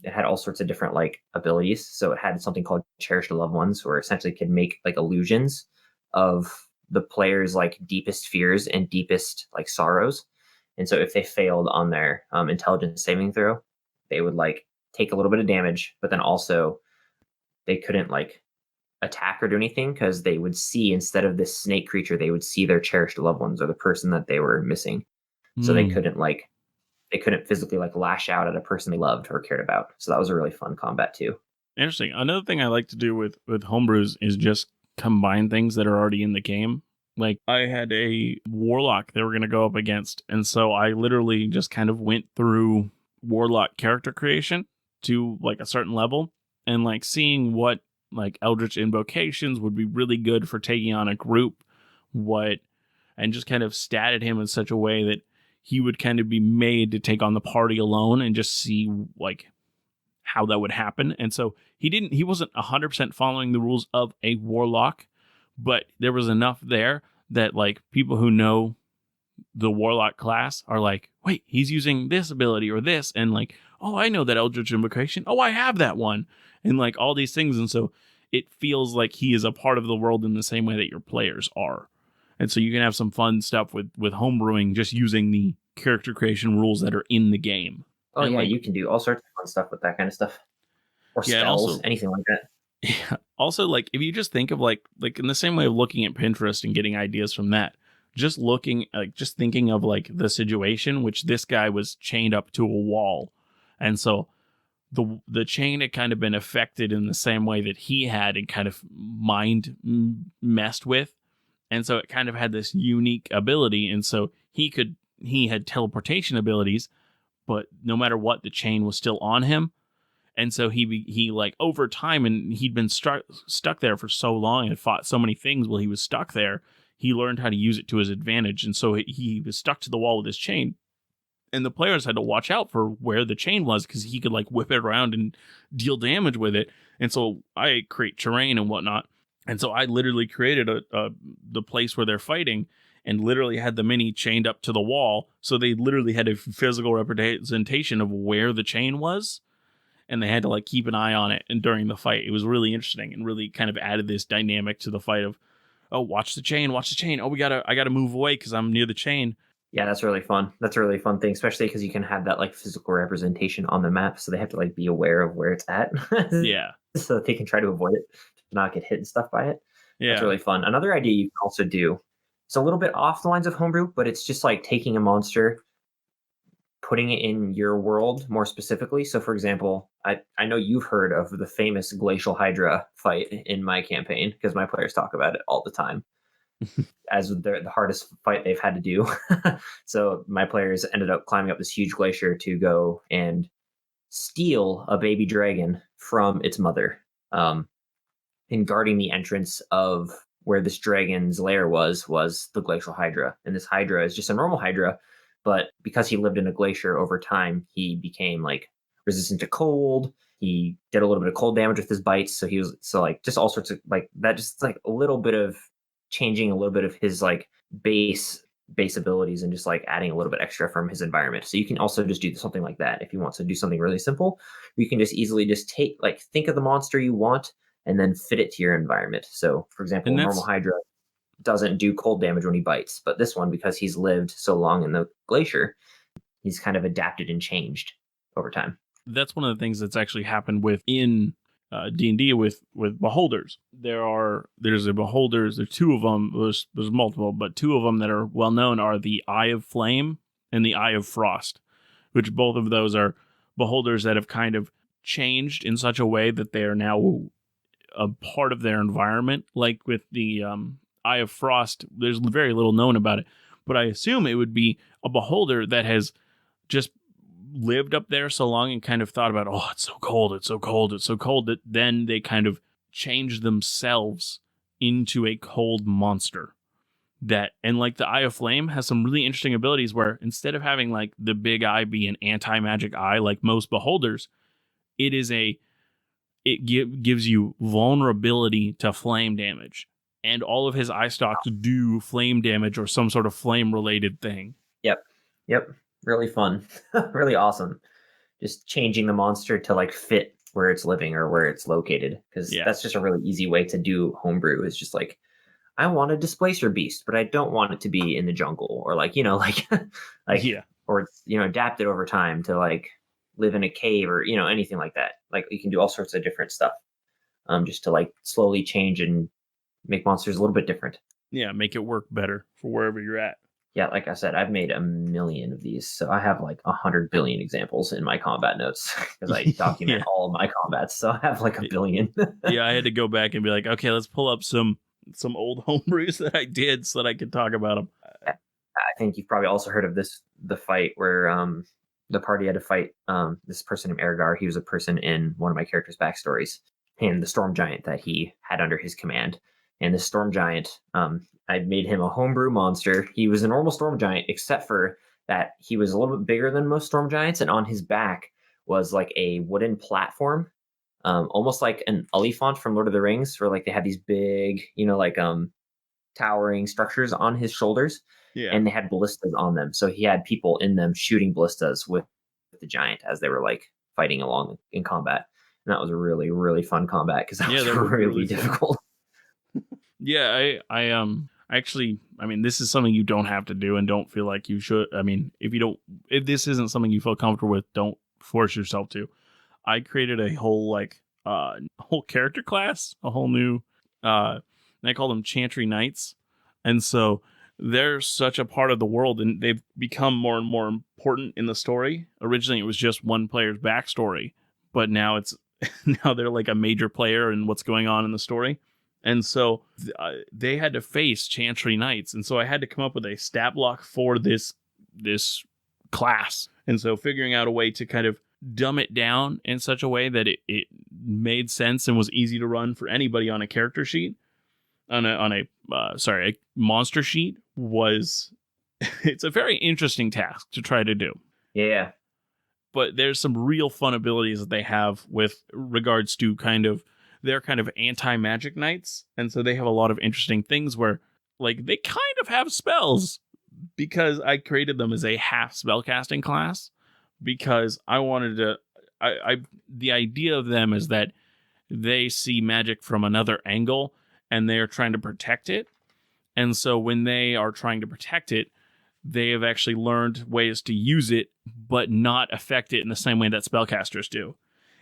It had all sorts of different like abilities. So it had something called Cherished Loved Ones, where essentially it could make like illusions of the player's like deepest fears and deepest like sorrows. And so if they failed on their intelligence saving throw, they would like take a little bit of damage, but then also they couldn't like attack or do anything because they would see, instead of this snake creature, they would see their cherished loved ones or the person that they were missing. So they couldn't physically like lash out at a person they loved or cared about. So that was a really fun combat too. Interesting. Another thing I like to do with homebrews is just combine things that are already in the game. Like I had a warlock they were going to go up against, and so I literally just kind of went through warlock character creation to like a certain level and like seeing what like Eldritch Invocations would be really good for taking on a group, and just kind of statted him in such a way that he would kind of be made to take on the party alone and just see like how that would happen. And so he wasn't 100% following the rules of a warlock, but there was enough there that like people who know the warlock class are like, wait, he's using this ability or this, and like, oh, I know that Eldritch Invocation. Oh, I have that one, and like all these things. And so it feels like he is a part of the world in the same way that your players are. And so you can have some fun stuff with homebrewing just using the character creation rules that are in the game. Oh, and yeah, like, you can do all sorts of fun stuff with that kind of stuff. Or yeah, spells, also, anything like that. yeah, also like if you just think of like in the same way of looking at Pinterest and getting ideas from that, just thinking of like the situation, which this guy was chained up to a wall. And so the chain had kind of been affected in the same way that he had and kind of messed with. And so it kind of had this unique ability. And so he had teleportation abilities, but no matter what, the chain was still on him. And so he like over time, and he'd been stuck there for so long and fought so many things while he was stuck there, he learned how to use it to his advantage. And so he was stuck to the wall with his chain. And the players had to watch out for where the chain was because he could like whip it around and deal damage with it. And so I create terrain and whatnot. And so I literally created the place where they're fighting and literally had the mini chained up to the wall. So they literally had a physical representation of where the chain was. And they had to like keep an eye on it. And during the fight, it was really interesting and really kind of added this dynamic to the fight of, oh, watch the chain. Oh, I gotta move away because I'm near the chain. Yeah, that's really fun. That's a really fun thing, especially because you can have that like physical representation on the map, so they have to like be aware of where it's at. Yeah. So that they can try to avoid it, to not get hit and stuff by it. Yeah. That's really fun. Another idea you can also do, it's a little bit off the lines of homebrew, but it's just like taking a monster, putting it in your world more specifically. So for example, I know you've heard of the famous Glacial Hydra fight in my campaign because my players talk about it all the time as the hardest fight they've had to do. So my players ended up climbing up this huge glacier to go and steal a baby dragon from its mother, and guarding the entrance of where this dragon's lair was the Glacial Hydra. And this Hydra is just a normal Hydra, but because he lived in a glacier over time, he became like resistant to cold. He did a little bit of cold damage with his bites. So like just all sorts of like that, just like a little bit of changing a little bit of his like base abilities and just like adding a little bit extra from his environment. So you can also just do something like that. If you want to do something really simple, you can just easily just think of the monster you want and then fit it to your environment. So for example, normal Hydra doesn't do cold damage when he bites, but this one, because he's lived so long in the glacier, he's kind of adapted and changed over time. That's one of the things that's actually happened within D&D with beholders. There's a beholders. There's two of them. There's multiple, but two of them that are well known are the Eye of Flame and the Eye of Frost, which both of those are beholders that have kind of changed in such a way that they are now a part of their environment. Like with the Eye of Frost, there's very little known about it, but I assume it would be a beholder that has just lived up there so long and kind of thought about, oh, it's so cold, that then they kind of changed themselves into a cold monster. And like the Eye of Flame has some really interesting abilities where instead of having like the big eye be an anti-magic eye like most beholders, it gives you vulnerability to flame damage. And all of his eye stalks do flame damage or some sort of flame related thing. Yep. Really fun. Really awesome. Just changing the monster to like fit where it's living or where it's located. Because that's just a really easy way to do homebrew, is just like, I want a displacer beast, but I don't want it to be in the jungle, or like, or it's, adapted over time to like live in a cave, or, anything like that. Like you can do all sorts of different stuff, just to like slowly change and make monsters a little bit different. Yeah, make it work better for wherever you're at. Yeah, like I said, I've made 1 million of these, so I have like 100 billion examples in my combat notes because I document all of my combats. So I have like 1 billion. Yeah, I had to go back and be like, okay, let's pull up some old homebrews that I did so that I could talk about them. I think you've probably also heard of the fight where the party had to fight this person named Ergar. He was a person in one of my characters' backstories. and the storm giant that he had under his command. And the storm giant, I made him a homebrew monster. He was a normal storm giant, except for that he was a little bit bigger than most storm giants, and on his back was like a wooden platform, almost like an Oliphant from Lord of the Rings, where like they had these big, like towering structures on his shoulders, and they had ballistas on them. So he had people in them shooting ballistas with the giant as they were like fighting along in combat. And that was a really, really fun combat because that was really difficult. Yeah, I actually, I mean, this is something you don't have to do and don't feel like you should. I mean, if this isn't something you feel comfortable with, don't force yourself to. I created a whole whole character class, a whole new, and I call them Chantry Knights. And so they're such a part of the world, and they've become more and more important in the story. Originally, it was just one player's backstory, but now now they're like a major player in what's going on in the story. And so they had to face Chantry Knights, and so I had to come up with a stat block for this class. And so figuring out a way to kind of dumb it down in such a way that it made sense and was easy to run for anybody on a character sheet, on a monster sheet, was it's a very interesting task to try to do. Yeah. But there's some real fun abilities that they have with regards to they're kind of anti-magic knights, and so they have a lot of interesting things where like they kind of have spells, because I created them as a half spellcasting class, because I wanted to the idea of them is that they see magic from another angle and they are trying to protect it. And so when they are trying to protect it, they have actually learned ways to use it but not affect it in the same way that spellcasters do.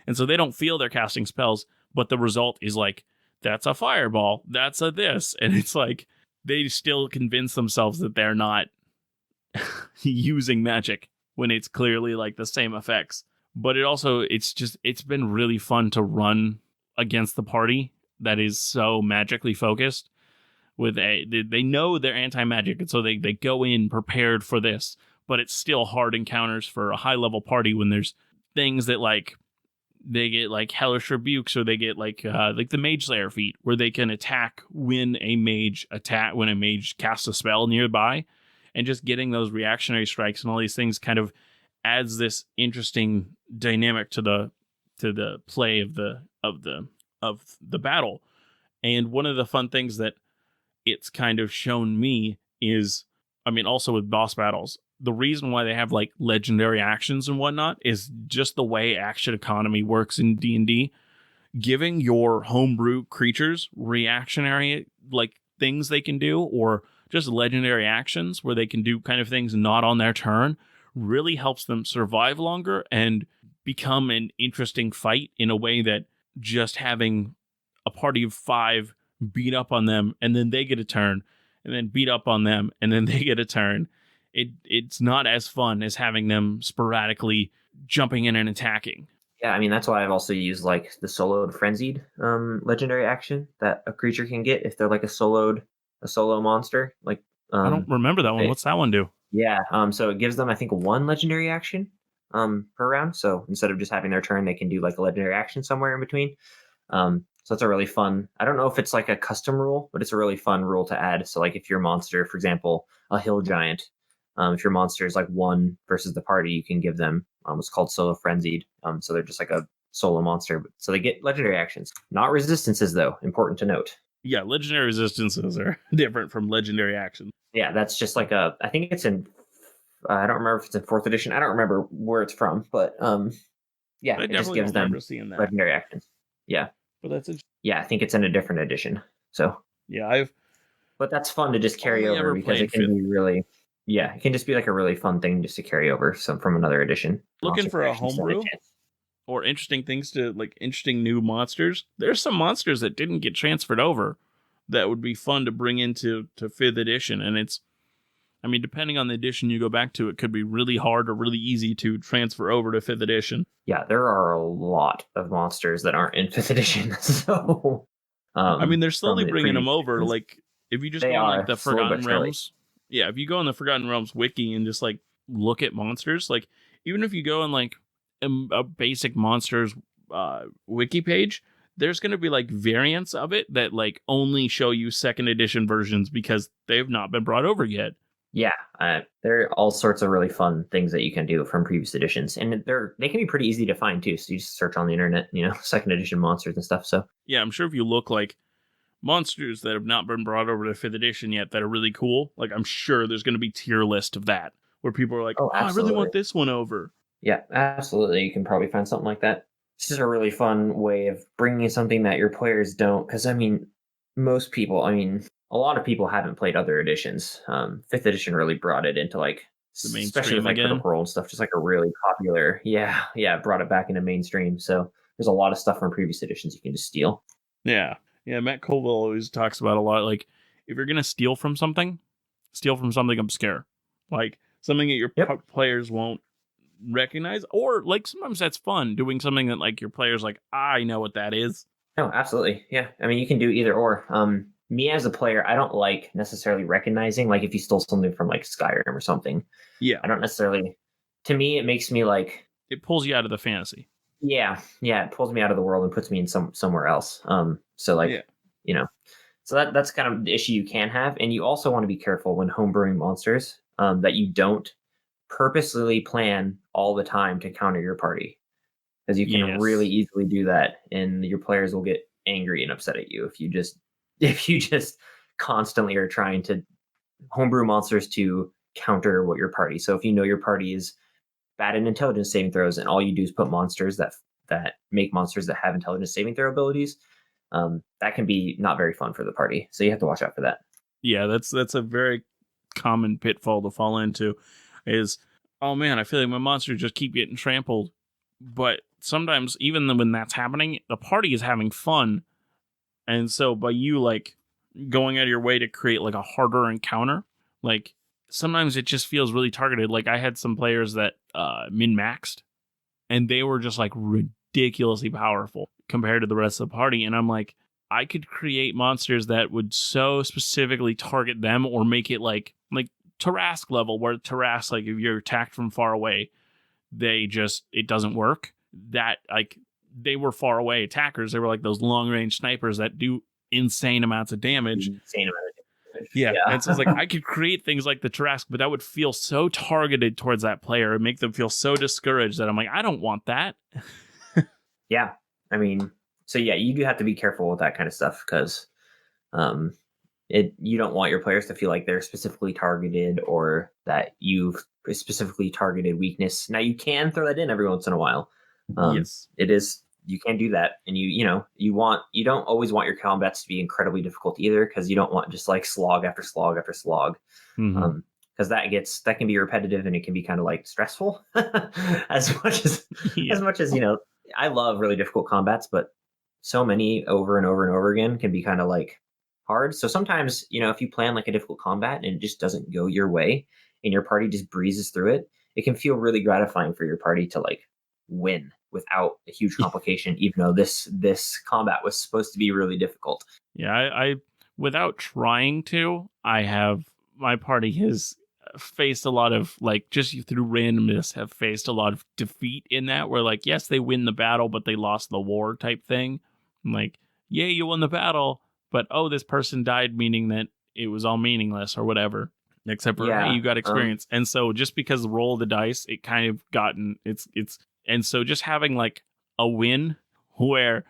And so they don't feel they're casting spells, but the result is like, that's a fireball, that's a this. And it's like, they still convince themselves that they're not using magic when it's clearly like the same effects. But it's been really fun to run against the party that is so magically focused. They know they're anti-magic, and so they go in prepared for this, but it's still hard encounters for a high-level party when there's things that like they get like hellish rebukes, or they get like the Mage Slayer feat, where they can attack when a mage casts a spell nearby, and just getting those reactionary strikes and all these things kind of adds this interesting dynamic to the play of the battle. And one of the fun things that it's kind of shown me is, I mean, also with boss battles, the reason why they have like legendary actions and whatnot is just the way action economy works in D&D. Giving your homebrew creatures reactionary like things they can do, or just legendary actions where they can do kind of things not on their turn, really helps them survive longer and become an interesting fight in a way that just having a party of 5 beat up on them and then they get a turn, and then beat up on them and then they get a turn. It's not as fun as having them sporadically jumping in and attacking. Yeah, I mean, that's why I've also used like the soloed frenzied legendary action that a creature can get if they're like a solo monster. Like I don't remember that one. What's that one do? Yeah, so it gives them, I think, 1 legendary action per round. So instead of just having their turn, they can do like a legendary action somewhere in between. So it's a really fun, I don't know if it's like a custom rule, but it's a really fun rule to add. So like if your monster, for example, a hill giant, if your monster is like 1 versus the party, you can give them what's called solo frenzied. So they're just like a solo monster. So they get legendary actions, not resistances though. Important to note. Yeah, legendary resistances are different from legendary actions. Yeah, that's just like I think it's in, I don't remember if it's in 4th edition. I don't remember where it's from, but yeah, it just gives them legendary actions. Yeah. But yeah, I think it's in a different edition. So yeah, but that's fun to just carry over because it can be really, it can just be like a really fun thing just to carry over from another edition. Looking for a homebrew or interesting things to like interesting new monsters. There's some monsters that didn't get transferred over that would be fun to bring into 5th edition, and it's, I mean, depending on the edition you go back to, it could be really hard or really easy to transfer over to 5th edition. Yeah, there are a lot of monsters that aren't in 5th edition. So, I mean, they're slowly bringing them over. Like, if you just go on like the Forgotten Realms, if you go on the Forgotten Realms wiki and just like look at monsters, like even if you go on like a basic monsters wiki page, there's going to be like variants of it that like only show you second edition versions because they've not been brought over yet. Yeah, there are all sorts of really fun things that you can do from previous editions, and they can be pretty easy to find too. So you just search on the internet, second edition monsters and stuff. So yeah, I'm sure if you look like monsters that have not been brought over to 5th edition yet that are really cool, like I'm sure there's going to be tier list of that where people are like, oh, I really want this one over. Yeah, absolutely. You can probably find something like that. This is a really fun way of bringing something that your players don't, because most people, a lot of people haven't played other editions. 5th edition really brought it into like, the mainstream, especially with like Critical Role and stuff, just like a really popular, brought it back into mainstream. So there's a lot of stuff from previous editions you can just steal. Yeah. Matt Colville always talks about a lot, like, if you're going to steal from something obscure. Like, something that your players won't recognize, or like sometimes that's fun, doing something that like your players like, I know what that is. No, absolutely. Yeah. You can do either or. Me as a player, I don't like necessarily recognizing, like if you stole something from like Skyrim or something. Yeah. I don't necessarily, to me, it makes me like, it pulls you out of the fantasy. Yeah, it pulls me out of the world and puts me in somewhere else. So that's kind of the issue you can have, and you also want to be careful when homebrewing monsters, that you don't purposely plan all the time to counter your party, because you can really easily do that, and your players will get angry and upset at you if you just constantly are trying to homebrew monsters to counter what your party. So if you know your party is bad in intelligence saving throws, and all you do is put monsters that make monsters that have intelligence saving throw abilities, that can be not very fun for the party. So you have to watch out for that. Yeah, that's a very common pitfall to fall into, is, oh man, I feel like my monsters just keep getting trampled. But sometimes even when that's happening, the party is having fun. And so by you like going out of your way to create like a harder encounter, like sometimes it just feels really targeted. Like I had some players that min-maxed, and they were just like ridiculously powerful compared to the rest of the party. And I'm like, I could create monsters that would so specifically target them, or make it like Tarask level, where Tarask, like if you're attacked from far away, it doesn't work. That like they were far away attackers. They were like those long range snipers that do insane amounts of damage. Yeah. And so it's like I could create things like the Tarask, but that would feel so targeted towards that player and make them feel so discouraged that I'm like, I don't want that. Yeah. So yeah, you do have to be careful with that kind of stuff, because you don't want your players to feel like they're specifically targeted, or that you've specifically targeted weakness. Now you can throw that in every once in a while. Yes. It is, you can do that, and you don't always want your combats to be incredibly difficult either, because you don't want just like slog after slog after slog. Mm-hmm. Because that can be repetitive, and it can be kind of like stressful. as much as I love really difficult combats, but so many over and over and over again can be kind of like hard. So sometimes, if you plan like a difficult combat and it just doesn't go your way, and your party just breezes through it, it can feel really gratifying for your party to like win without a huge complication, even though this combat was supposed to be really difficult. Yeah, I without trying to, my party has faced a lot of, like, just through randomness, have faced a lot of defeat in that, where like, yes, they win the battle, but they lost the war type thing. I'm like, yay, you won the battle, but this person died, meaning that it was all meaningless or whatever. Except for, hey, you got experience. And so just because roll the dice, it kind of and so just having like a win where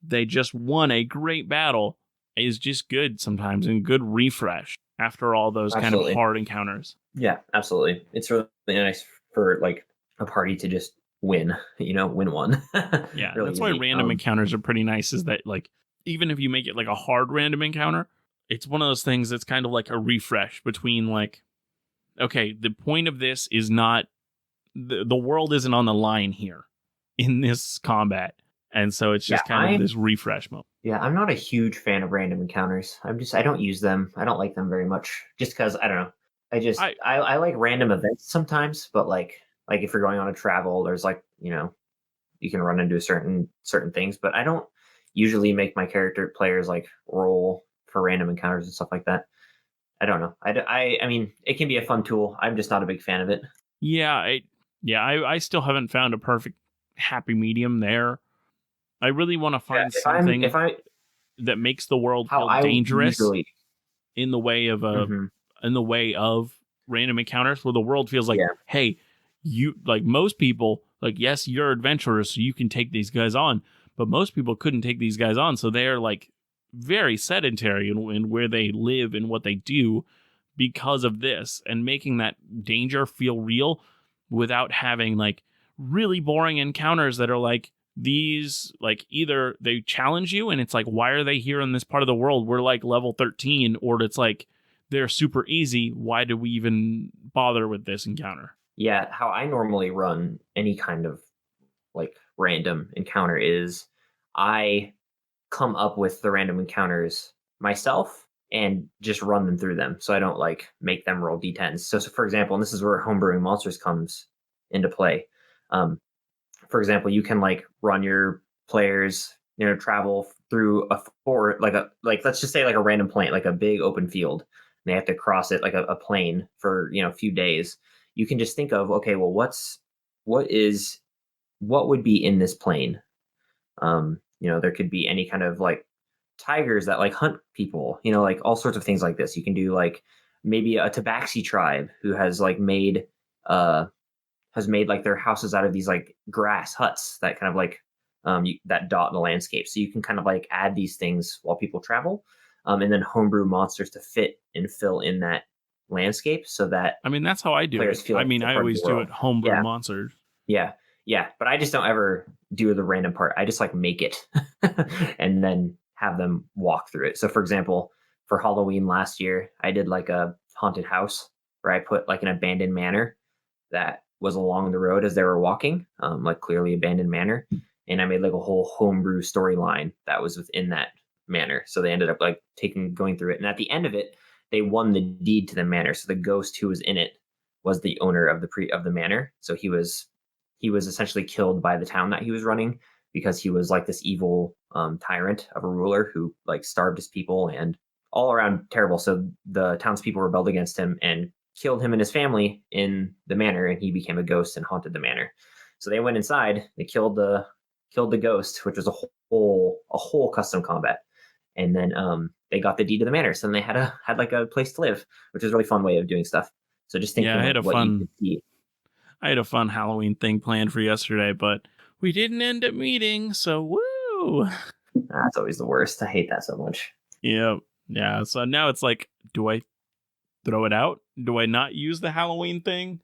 they just won a great battle is just good sometimes, and good refresh after all those kind of hard encounters. Yeah, absolutely. It's really nice for like a party to just win one. Yeah, really that's why random encounters are pretty nice, is that like, even if you make it like a hard random encounter, it's one of those things that's kind of like a refresh between like, okay, the point of this is not, the world isn't on the line here in this combat. And so it's just kind of this refresh mode. Yeah, I'm not a huge fan of random encounters. I don't use them. I don't like them very much, just because, I don't know. I like random events sometimes, but like if you're going on a travel, there's like, you can run into certain things, but I don't usually make my players like roll for random encounters and stuff like that. I don't know. I mean, it can be a fun tool. I'm just not a big fan of it. Yeah, I still haven't found a perfect happy medium there. I really want to Yeah, find something if I that makes the world how feel I dangerous usually, in the way of hmm random encounters, where the world feels like, yeah, hey, you, like, most people, like, yes, you're adventurers, so you can take these guys on, but most people couldn't take these guys on, so they're like very sedentary in where they live and what they do because of this, and making that danger feel real without having like really boring encounters that are like these, like, either they challenge you and it's like, why are they here in this part of the world, we're like level 13, or it's like they're super easy, why do we even bother with this encounter? yeah. How I normally run any kind of like random encounter is I come up with the random encounters myself and just run them through them. So I don't like make them roll d10s. So for example, and this is where Homebrewing Monsters comes into play. Um, for example, you can like run your players, travel through a for like let's just say like a random plane, like a big open field. And they have to cross it like a plane for a few days. You can just think of, okay, well, what is what would be in this plane? There could be any kind of like tigers that like hunt people, like all sorts of things like this. You can do like maybe a tabaxi tribe who uh has made like their houses out of these like grass huts that kind of like that dot the landscape. So you can kind of like add these things while people travel, and then homebrew monsters to fit and fill in that landscape so that I mean, that's how I do it. players feel I like mean, it's a I part of the always do world. it homebrew Yeah, monsters. yeah, yeah. But I just don't ever do the random part. I just like make it and then have them walk through it. So, for example, for Halloween last year, I did like a haunted house where I put like an abandoned manor that was along the road as they were walking, like clearly abandoned manor. And I made like a whole homebrew storyline that was within that manor. So they ended up like going through it. And at the end of it, they won the deed to the manor. So the ghost who was in it was the owner of the manor. So he was essentially killed by the town that he was running because he was like this evil tyrant of a ruler who like starved his people and all around terrible. So the townspeople rebelled against him and killed him and his family in the manor, and he became a ghost and haunted the manor. So they went inside, they killed the ghost, which was a whole custom combat, and then they got the deed to the manor. So then they had like a place to live, which is a really fun way of doing stuff. So just Yeah, thinking like what you could see. I had a fun Halloween thing planned for yesterday, but we didn't end up meeting, so woo. That's always the worst. I hate that so much. Yeah. Yeah. So now it's like, do I throw it out? Do I not use the Halloween thing?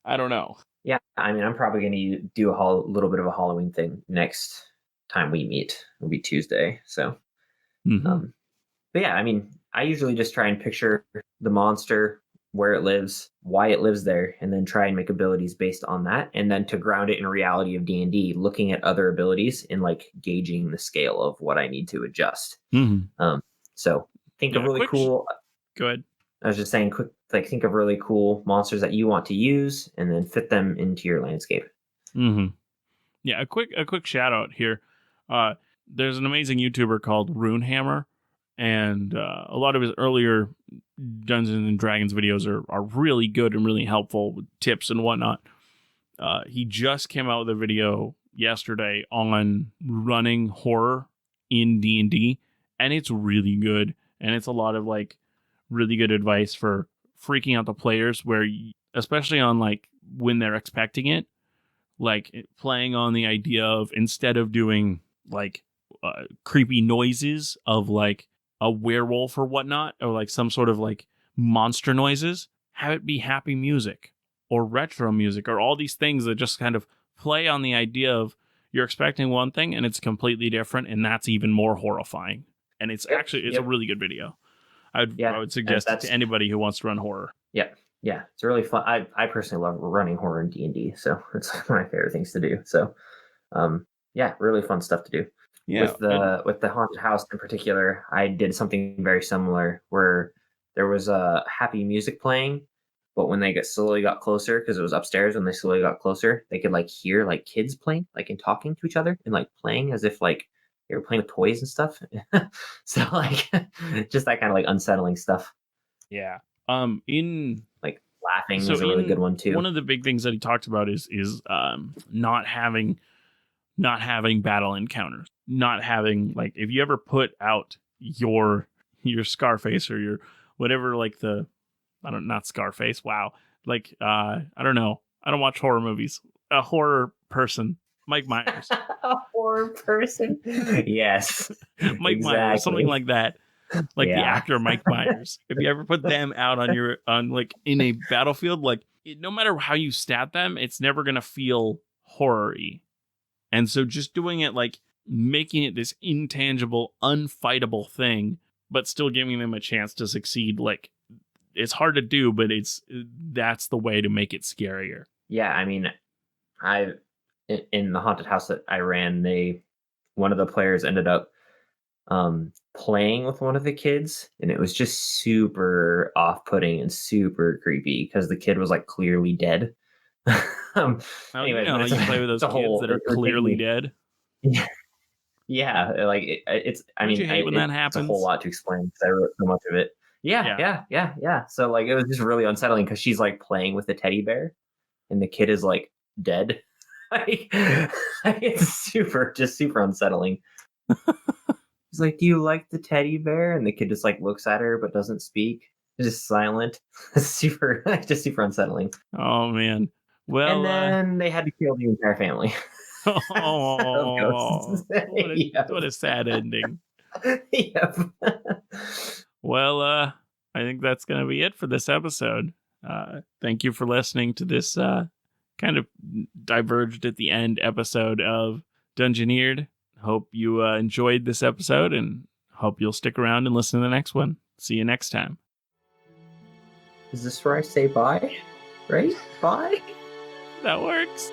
I don't know. Yeah, I mean, I'm probably going to do a little bit of a Halloween thing next time we meet. It'll be Tuesday. So, Mm-hmm. um, but yeah, I mean, I usually just try and picture the monster, where it lives, why it lives there, and then try and make abilities based on that. And then to ground it in reality of D&D, looking at other abilities and like gauging the scale of what I need to adjust. Mm-hmm. So think of Yeah. really cool. Go ahead. I was just saying, quick, like think of really cool monsters that you want to use, and then fit them into your landscape. Mm-hmm. Yeah. A quick shout out here. Uh, there's an amazing YouTuber called Runehammer, and a lot of his earlier Dungeons and Dragons videos are really good and really helpful with tips and whatnot. He just came out with a video yesterday on running horror in D&D, and it's really good. And it's a lot of like really good advice for freaking out the players, where especially on like when they're expecting it, like playing on the idea of, instead of doing like creepy noises of like a werewolf or whatnot, or like some sort of like monster noises, have it be happy music or retro music or all these things that just kind of play on the idea of you're expecting one thing and it's completely different, and that's even more horrifying. And it's actually a Yep. really good video. I would And suggest it to anybody who wants to run horror. yeah, it's really fun. I personally love running horror in D&D, so it's one of my favorite things to do. So, yeah, really fun stuff to do. Yeah. With the haunted house in particular, I did something very similar where there was a happy music playing, but when they slowly got closer, because it was upstairs, when they slowly got closer, they could like hear like kids playing, like and talking to each other and like playing as if like they were playing with toys and stuff. So like just that kind of like unsettling stuff. Yeah. In Like laughing So is a really good in one too. one of the big things that he talked about is not having battle encounters. not having, like, if you ever put out your Scarface or your whatever, like not Scarface, wow, like I don't know, I don't watch horror movies, a horror person, Mike Myers. A horror person. Yes. Mike Myers, something like that, like the actor Mike Myers. If you ever put them out on like in a battlefield, like no matter how you stat them, it's never gonna feel horror-y. And so just doing it, like making it this intangible, unfightable thing, but still giving them a chance to succeed, like it's hard to do, but that's the way to make it scarier. Yeah, I mean, in the haunted house that I ran, one of the players ended up playing with one of the kids, and it was just super off-putting and super creepy because the kid was like clearly dead. Anyways, you know, you play with those kids that are clearly dead. Yeah, yeah, like it's. I mean, you hate when that happens? It's a whole lot to explain because I wrote so much of it. Yeah. So like, it was just really unsettling because she's like playing with the teddy bear, and the kid is like dead. Like, it's super unsettling. He's like, "Do you like the teddy bear?" And the kid just like looks at her but doesn't speak. It's just silent. Super unsettling. Oh man. Well, and then they had to kill the entire family. Oh, what a sad ending. Yep. Well, I think that's going to be it for this episode. Thank you for listening to this kind of diverged at the end episode of Dungeoneered. Hope you enjoyed this episode and hope you'll stick around and listen to the next one. See you next time. Is this where I say bye? Right? Bye? That works.